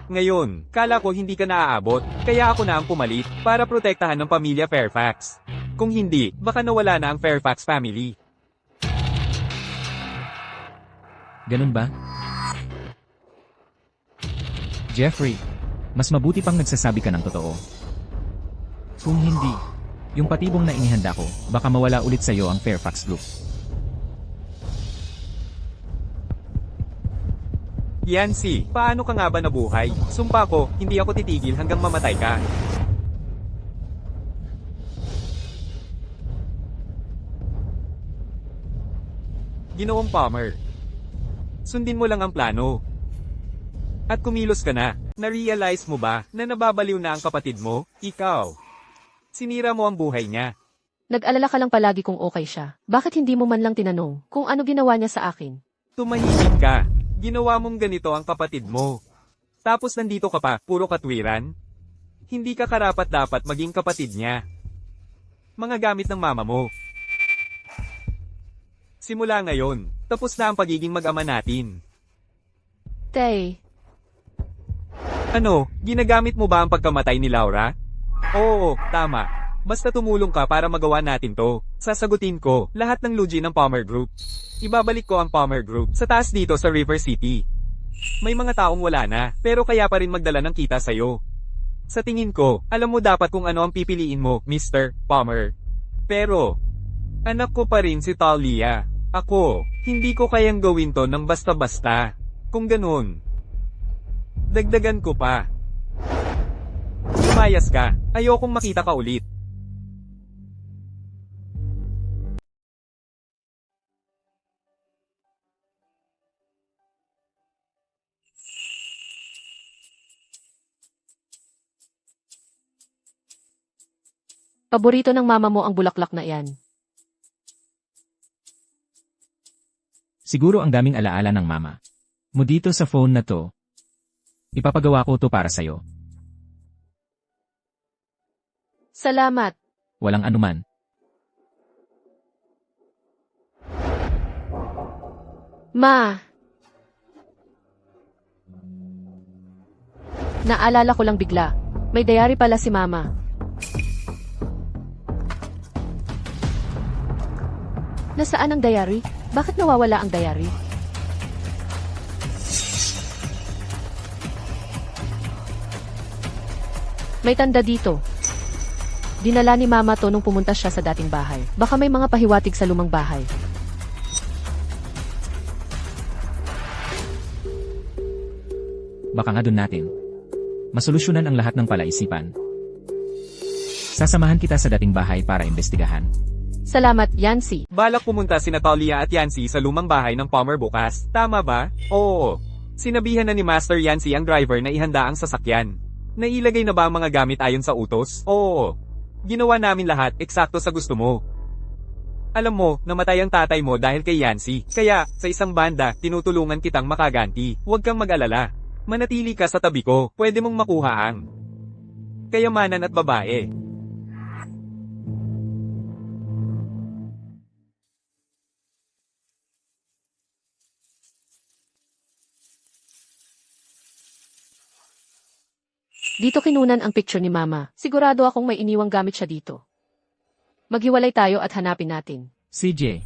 Ngayon, kala ko hindi ka naaabot, kaya ako na ang pumalit para protektahan ng pamilya Fairfax. Kung hindi, baka nawala na ang Fairfax family. Ganun ba? Jeffrey, mas mabuti pang nagsasabi ka ng totoo. Kung hindi, yung patibong na inihanda ko, baka mawala ulit sa'yo ang Fairfax Group. Yancy, paano ka nga ba nabuhay? Sumpa ko, hindi ako titigil hanggang mamatay ka. Ginoong Palmer. Sundin mo lang ang plano. At kumilos ka na. Na-realize mo ba na nababaliw na ang kapatid mo? Ikaw. Sinira mo ang buhay niya. Nag-alala ka lang palagi kung okay siya. Bakit hindi mo man lang tinanong kung ano ginawa niya sa akin? Tumahimik ka. Ginawa mong ganito ang kapatid mo. Tapos nandito ka pa, puro katwiran? Hindi ka karapat-dapat maging kapatid niya. Mga gamit ng mama mo. Simula ngayon, tapos na ang pagiging mag-ama natin. Tay, Ano, ginagamit mo ba ang pagkamatay ni Laura? Oo, tama. Basta tumulong ka para magawa natin to. Sasagutin ko, lahat ng lugi ng Palmer Group. Ibabalik ko ang Palmer Group sa taas dito sa River City. May mga taong wala na, pero kaya pa rin magdala ng kita sa'yo. Sa tingin ko, alam mo dapat kung ano ang pipiliin mo, Mr. Palmer. Pero, anak ko pa rin si Talia. Ako, hindi ko kayang gawin to ng basta-basta. Kung ganun, dagdagan ko pa. Lumayas ka, ayokong makita ka ulit. paborito ng mama mo ang bulaklak na iyan. Siguro ang daming alaala ng mama mo dito sa phone na to. Ipapagawa ko to para sa'yo. Salamat. Walang anuman. Ma! Naalala ko lang bigla. May diary pala si mama. Nasaan ang diary? Bakit nawawala ang diary? May tanda dito. Dinala ni mama to nung pumunta siya sa dating bahay. Baka may mga pahiwatig sa lumang bahay. Baka nga dun natin masolusyonan ang lahat ng palaisipan. Sasamahan kita sa dating bahay para imbestigahan. Salamat, Yancy. Balak pumunta si Natalia at Yancy sa lumang bahay ng Palmer bukas. Tama ba? Oo. Sinabihan na ni Master Yancy ang driver na ihanda ang sasakyan. Nailagay na ba ang mga gamit ayon sa utos? Oo. Ginawa namin lahat eksakto sa gusto mo. Alam mo, namatay ang tatay mo dahil kay Yancy. Kaya, sa isang banda, tinutulungan kitang makaganti. Huwag kang mag-alala. Manatili ka sa tabi ko. Pwede mong makuha ang kayamanan at babae. Dito kinunan ang picture ni mama. Sigurado akong may iniwang gamit siya dito. Maghiwalay tayo at hanapin natin. CJ.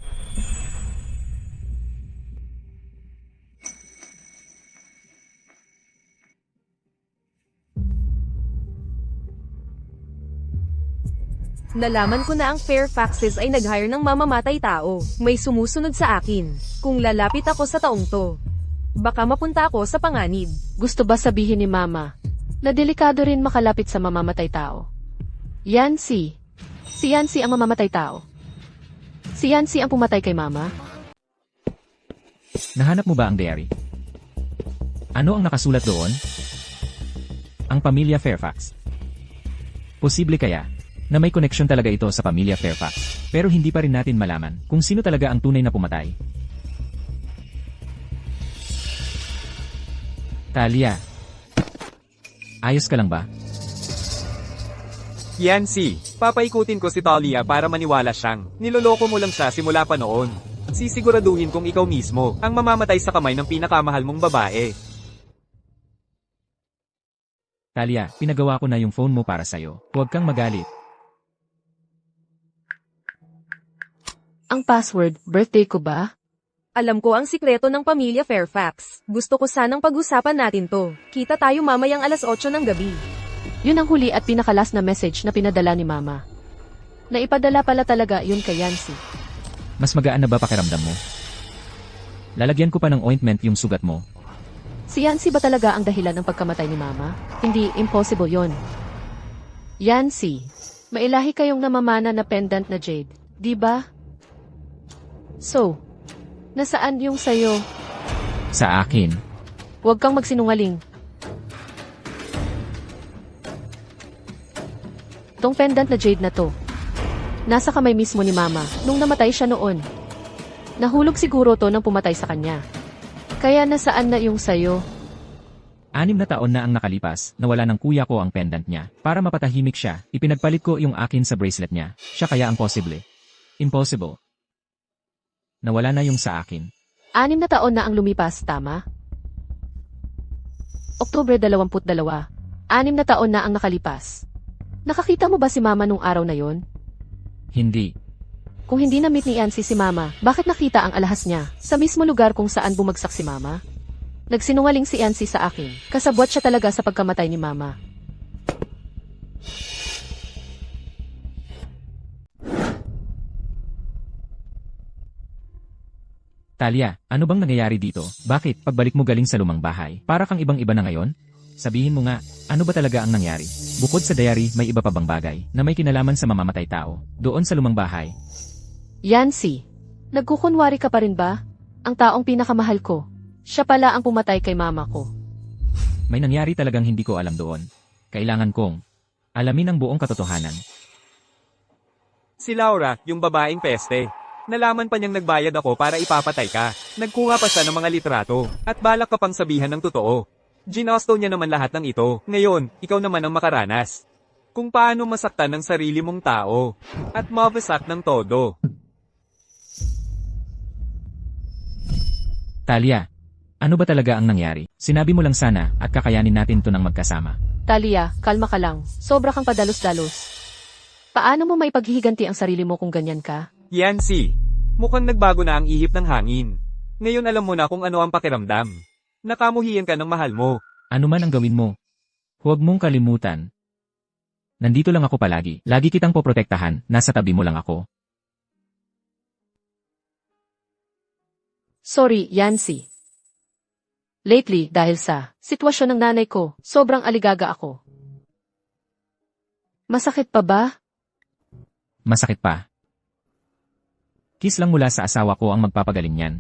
Nalaman ko na ang Fairfaxes ay nag-hire ng mamamatay tao. May sumusunod sa akin. Kung lalapit ako sa taong to, baka mapunta ako sa panganib. Gusto ba sabihin ni mama na delikado rin makalapit sa mamamatay tao? Yancy. Si Yancy ang mamamatay tao. Si Yancy ang pumatay kay mama? Nahanap mo ba ang diary? Ano ang nakasulat doon? Ang pamilya Fairfax. Posible kaya na may koneksyon talaga ito sa pamilya Fairfax, pero hindi pa rin natin malaman kung sino talaga ang tunay na pumatay. Talia, ayos ka lang ba? Yancy, papaikutin ko si Talia para maniwala siyang niloloko mo lang siya simula pa noon. Sisiguraduhin kong ikaw mismo ang mamamatay sa kamay ng pinakamahal mong babae. Talia, pinagawa ko na yung phone mo para sa'yo. Huwag kang magalit. Ang password, birthday ko ba? Alam ko ang sikreto ng pamilya Fairfax. Gusto ko sanang pag-usapan natin to. Kita tayo mamayang alas 8 ng gabi. Yun ang huli at pinakalas na message na pinadala ni Mama. Naipadala pala talaga yun kay Yancy. Mas magaan na ba pakiramdam mo? Lalagyan ko pa ng ointment yung sugat mo. Si Yancy ba talaga ang dahilan ng pagkamatay ni Mama? Hindi, impossible yon. Yancy, mailahi kayong namamana na pendant na jade, di ba? So, nasaan yung sayo? Sa akin. Huwag kang magsinungaling. Tong pendant na jade na to, nasa kamay mismo ni Mama nung namatay siya noon. Nahulog siguro to nang pumatay sa kanya. Kaya nasaan na yung sayo? 6 na taon na ang nakalipas, nawala ng kuya ko ang pendant niya. Para mapatahimik siya, ipinagpalit ko yung akin sa bracelet niya. Siya kaya ang posible. Impossible. Nawala na yung sa akin. 6 na taon na ang lumipas, tama? Oktubre 22. 6 na taon na ang nakalipas. Nakakita mo ba si Mama nung araw na yon? Hindi. Kung hindi na-meet ni Yancy si Mama, bakit nakita ang alahas niya sa mismo lugar kung saan bumagsak si Mama? Nagsinungaling si Yancy sa akin. Kasabwat siya talaga sa pagkamatay ni Mama. Talia, ano bang nangyayari dito? Bakit, pagbalik mo galing sa lumang bahay, para kang ibang-iba na ngayon? Sabihin mo nga, ano ba talaga ang nangyari? Bukod sa diary, may iba pa bang bagay na may kinalaman sa mamamatay tao, doon sa lumang bahay? Yancy, nagkukunwari ka pa rin ba? Ang taong pinakamahal ko. Siya pala ang pumatay kay Mama ko. May nangyari talagang hindi ko alam doon. Kailangan kong alamin ang buong katotohanan. Si Laura, yung babaeng peste. Nalaman pa niyang nagbayad ako para ipapatay ka. Nagkuha pa siya ng mga litrato. At balak ka pang sabihan ng totoo. Ginosto niya naman lahat ng ito. Ngayon, ikaw naman ang makaranas. Kung paano masaktan ng sarili mong tao. At mabasak ng todo. Talia, ano ba talaga ang nangyari? Sinabi mo lang sana at kakayanin natin to ng magkasama. Talia, kalma ka lang. Sobra kang padalos-dalos. Paano mo maipaghihiganti ang sarili mo kung ganyan ka? Yancy, mukhang nagbago na ang ihip ng hangin. Ngayon alam mo na kung ano ang pakiramdam. Nakamuhiyan ka ng mahal mo. Ano man ang gawin mo, huwag mong kalimutan. Nandito lang ako palagi. Lagi kitang poprotektahan, nasa tabi mo lang ako. Sorry, Yancy. Lately, dahil sa sitwasyon ng nanay ko, sobrang aligaga ako. Masakit pa ba? Masakit pa. Kiss lang mula sa asawa ko ang magpapagaling niyan.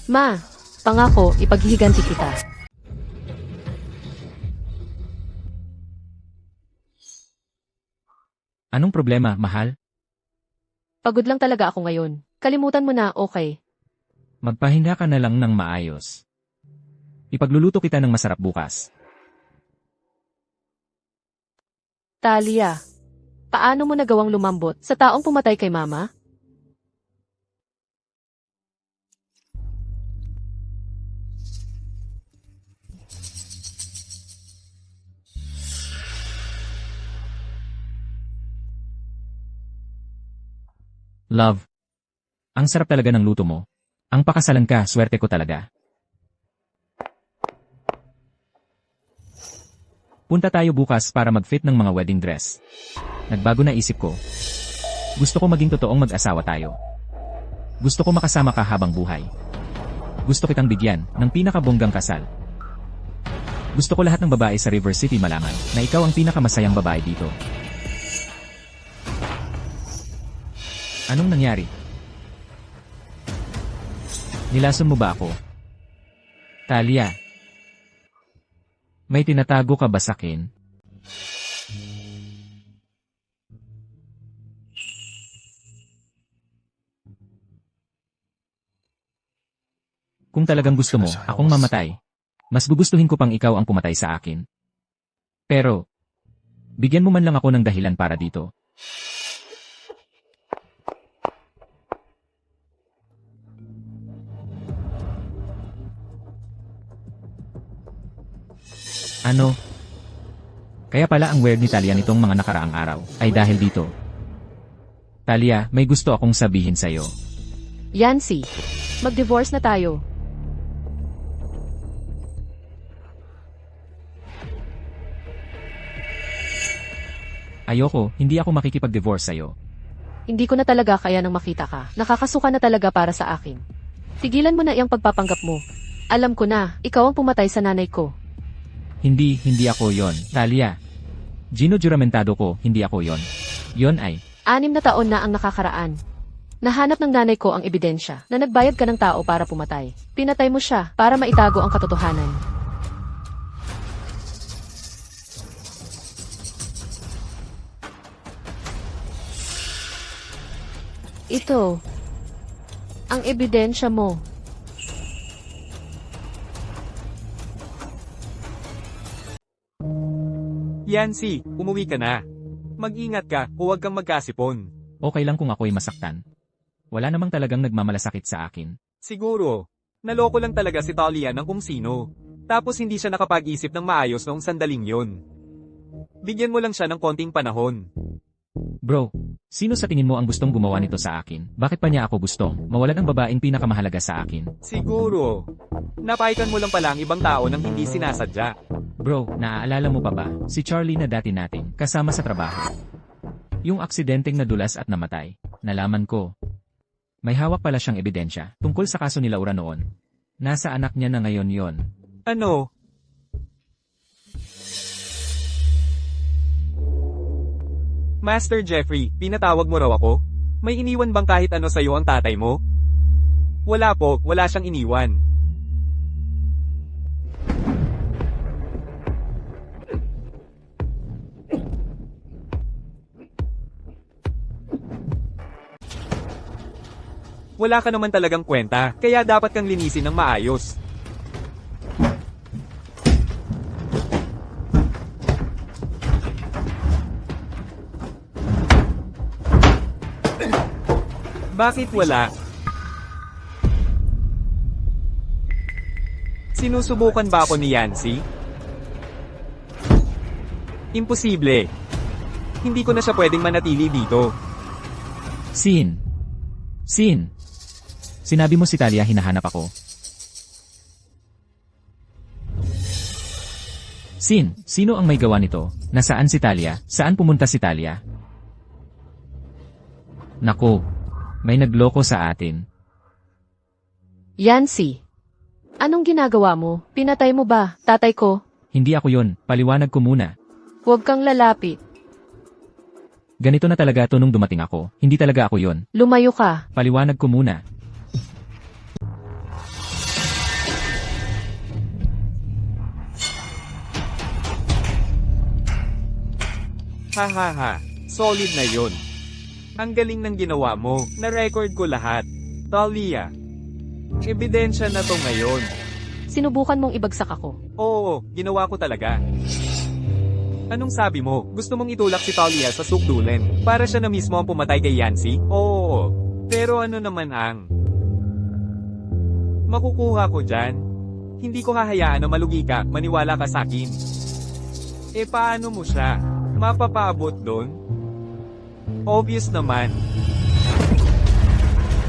Ma, pangako, ipaghihiganti kita. Anong problema, mahal? Pagod lang talaga ako ngayon. Kalimutan mo na, okay? Magpahinga ka na lang ng maayos. Ipagluluto kita ng masarap bukas. Talia, paano mo nagawang lumambot sa taong pumatay kay Mama? Love. Ang sarap talaga ng luto mo. Ang pakasalan ka, swerte ko talaga. Punta tayo bukas para mag-fit ng mga wedding dress. Nagbago na isip ko. Gusto ko maging totoong mag-asawa tayo. Gusto ko makasama ka habang buhay. Gusto kitang bigyan ng pinakabonggang kasal. Gusto ko lahat ng babae sa River City malaman na ikaw ang pinakamasayang babae dito. Anong nangyari? Nilason mo ba ako? Talia, may tinatago ka ba sakin? Kung talagang gusto mo, akong mamatay. Mas gugustuhin ko pang ikaw ang pumatay sa akin. Pero, bigyan mo man lang ako ng dahilan para dito. Ano? Kaya pala ang weird ni Talia nitong mga nakaraang araw, ay dahil dito. Talia, may gusto akong sabihin sa'yo. Yancy, mag-divorce na tayo. Ayoko, hindi ako makikipag-divorce sa'yo. Hindi ko na talaga kaya nang makita ka. Nakakasuka na talaga para sa akin. Tigilan mo na iyang pagpapanggap mo. Alam ko na, ikaw ang pumatay sa nanay ko. Hindi ako yon, Talia. Gino juramentado ko, hindi ako yon. Yon ay, 6 na taon na ang nakakaraan. Nahanap ng nanay ko ang ebidensya na nagbayad ka ng tao para pumatay. Pinatay mo siya para maitago ang katotohanan. Ito, ang ebidensya mo. Yancy, umuwi ka na. Mag-ingat ka, huwag kang magkasipon. okay lang kung ako'y masaktan. Wala namang talagang nagmamalasakit sa akin. Siguro, naloko lang talaga si Talia ng kung sino. Tapos hindi siya nakapag-isip ng maayos noong sandaling yon. Bigyan mo lang siya ng konting panahon. Bro, sino sa tingin mo ang gustong gumawa nito sa akin? Bakit pa niya ako gustong mawalan ang babaeng pinakamahalaga sa akin? Siguro, napaikan mo lang pala ang ibang tao nang hindi sinasadya. Bro, naaalala mo pa ba, si Charlie na dati nating kasama sa trabaho? Yung aksidenteng nadulas at namatay, nalaman ko. May hawak pala siyang ebidensya tungkol sa kaso ni Laura noon. Nasa anak niya na ngayon yon. Ano? Master Jeffrey, pinatawag mo raw ako? May iniwan bang kahit ano sa'yo ang tatay mo? Wala po, wala siyang iniwan. Wala ka naman talagang kwenta, kaya dapat kang linisin ng maayos. Bakit wala? Sinusubukan ba ako ni Yancy? Imposible. Hindi ko na siya pwedeng manatili dito. Sin! Sinabi mo si Talia hinahanap ako. Sino ang may gawa nito? Nasaan si Talia? Saan pumunta si Talia? Naku, may nagloko sa atin. Yancy, anong ginagawa mo? Pinatay mo ba, tatay ko? Hindi ako yon, paliwanag ko muna. Huwag kang lalapit. Ganito na talaga to nung dumating ako. Hindi talaga ako yon. Lumayo ka. Paliwanag ko muna. Ha, solid na yon. Ang galing ng ginawa mo, na-record ko lahat. Talia, ebidensya na to ngayon. Sinubukan mong ibagsak ako. Oo, ginawa ko talaga. Anong sabi mo? Gusto mong itulak si Talia sa sukdulan para siya na mismo ang pumatay kay Yancy? Oo. Pero ano naman ang makukuha ko dyan? Hindi ko hahayaan na malugi ka, maniwala ka sa akin. Eh paano mo siya mapapaabot doon? Obvious naman.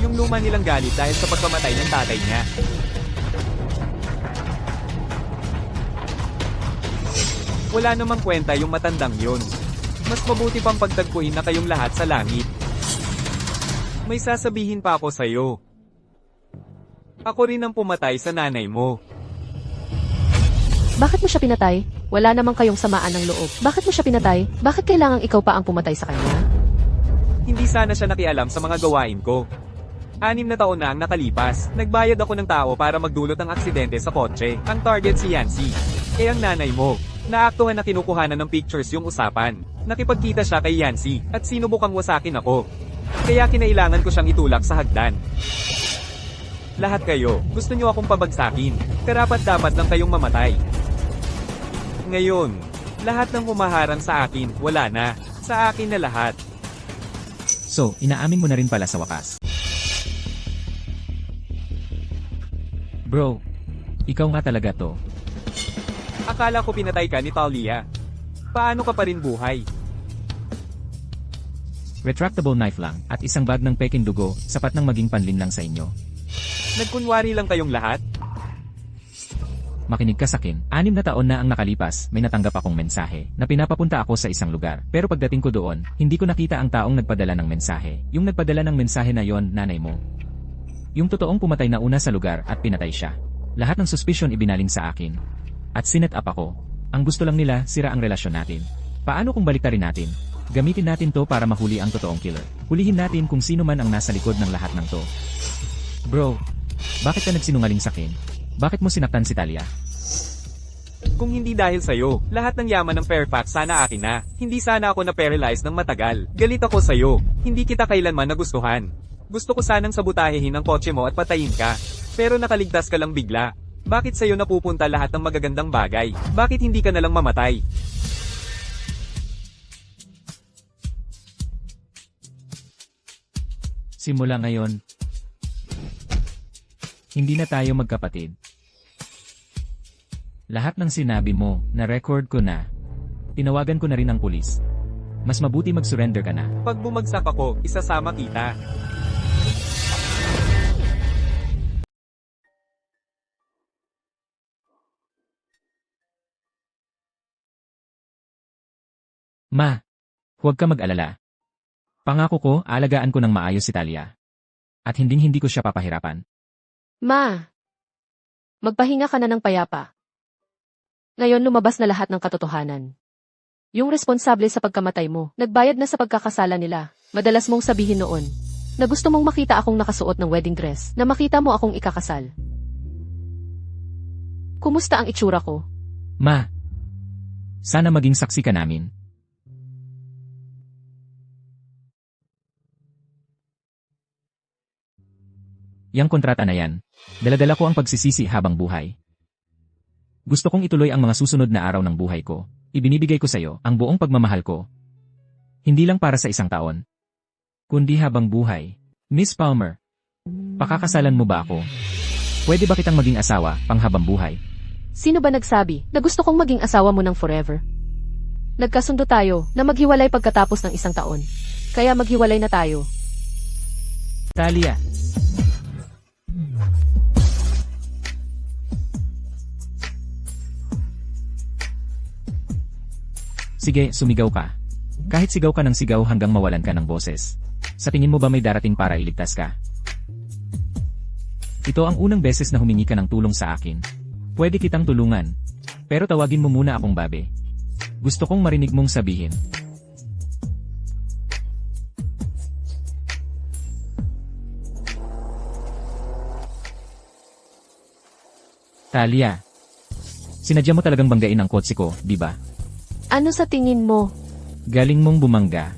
Yung luma nilang galit dahil sa pagkamatay ng tatay niya. Wala namang kwenta yung matandang yun. Mas mabuti pang pagtagpuin na kayong lahat sa langit. May sasabihin pa ako sa'yo. Ako rin ang pumatay sa nanay mo. Bakit mo siya pinatay? Wala namang kayong samaan ng loob. Bakit mo siya pinatay? Bakit kailangang ikaw pa ang pumatay sa kanya? Hindi sana siya nakialam sa mga gawain ko. 6 na taon na ang nakalipas. Nagbayad ako ng tao para magdulot ng aksidente sa kotse. Ang target si Yancy. Eh ang nanay mo. Naaktuhan na kinukuhanan ng pictures yung usapan. Nakipagkita siya kay Yancy at sinubukang wasakin ako. Kaya kinailangan ko siyang itulak sa hagdan. Lahat kayo, gusto niyo akong pabagsakin. Karapat-dapat lang kayong mamatay. Ngayon, lahat ng humaharang sa akin, wala na. Sa akin na lahat. So, inaamin mo na rin pala sa wakas. Bro, ikaw nga talaga to. Akala ko pinatay ka ni Talia. Paano ka pa rin buhay? Retractable knife lang, at isang bag ng peking dugo, sapat nang maging panlinlang sa inyo. Nagkunwari lang kayong lahat? Makinig ka sakin, 6 na taon na ang nakalipas, may natanggap akong mensahe, na pinapapunta ako sa isang lugar. Pero pagdating ko doon, hindi ko nakita ang taong nagpadala ng mensahe. Yung nagpadala ng mensahe na yon, nanay mo. Yung totoong pumatay na una sa lugar at pinatay siya. Lahat ng suspicion ibinaling sa akin. At sinet up ako. Ang gusto lang nila, sira ang relasyon natin. Paano kung baliktarin natin? Gamitin natin to para mahuli ang totoong killer. Hulihin natin kung sino man ang nasa likod ng lahat ng to. Bro, bakit ka nagsinungaling sakin? Bakit mo sinaktan si Talia? Kung hindi dahil sa'yo, lahat ng yaman ng Fairfax sana akin na. Hindi sana ako na-paralyze ng matagal. Galit ako sa'yo. Hindi kita kailanman nagustuhan. Gusto ko sanang sabutahehin ang kotse mo at patayin ka. Pero nakaligtas ka lang bigla. Bakit sa'yo napupunta lahat ng magagandang bagay? Bakit hindi ka nalang mamatay? Simula ngayon, hindi na tayo magkapatid. Lahat ng sinabi mo, na-record ko na. Tinawagan ko na rin ang pulis. Mas mabuti mag-surrender ka na. Pag bumagsak ako, isasama kita. Ma, huwag ka mag-alala. Pangako ko, alagaan ko ng maayos si Talia. At hinding-hindi ko siya papahirapan. Ma, magpahinga ka na ng payapa. Ngayon lumabas na lahat ng katotohanan. Yung responsable sa pagkamatay mo, nagbayad na sa pagkakasala nila. Madalas mong sabihin noon, na gusto mong makita akong nakasuot ng wedding dress, na makita mo akong ikakasal. Kumusta ang itsura ko? Ma, sana maging saksi ka namin. Yang kontrata na yan, daladala ko ang pagsisisi habang buhay. Gusto kong ituloy ang mga susunod na araw ng buhay ko. Ibinibigay ko sa iyo ang buong pagmamahal ko. Hindi lang para sa isang taon, kundi habang buhay. Miss Palmer, pakakasalan mo ba ako? Pwede ba kitang maging asawa panghabang buhay? Sino ba nagsabi na gusto kong maging asawa mo ng forever? Nagkasundo tayo na maghiwalay pagkatapos ng 1 taon. Kaya maghiwalay na tayo. Talia, sige, sumigaw ka. Kahit sigaw ka ng sigaw hanggang mawalan ka ng boses. Sa tingin mo ba may darating para iligtas ka? Ito ang unang beses na humingi ka ng tulong sa akin. Pwede kitang tulungan. Pero tawagin mo muna akong babe. Gusto kong marinig mong sabihin. Talia, sinadya mo talagang banggain ang kotse ko, di ba? Ano sa tingin mo? Galing mong bumangga.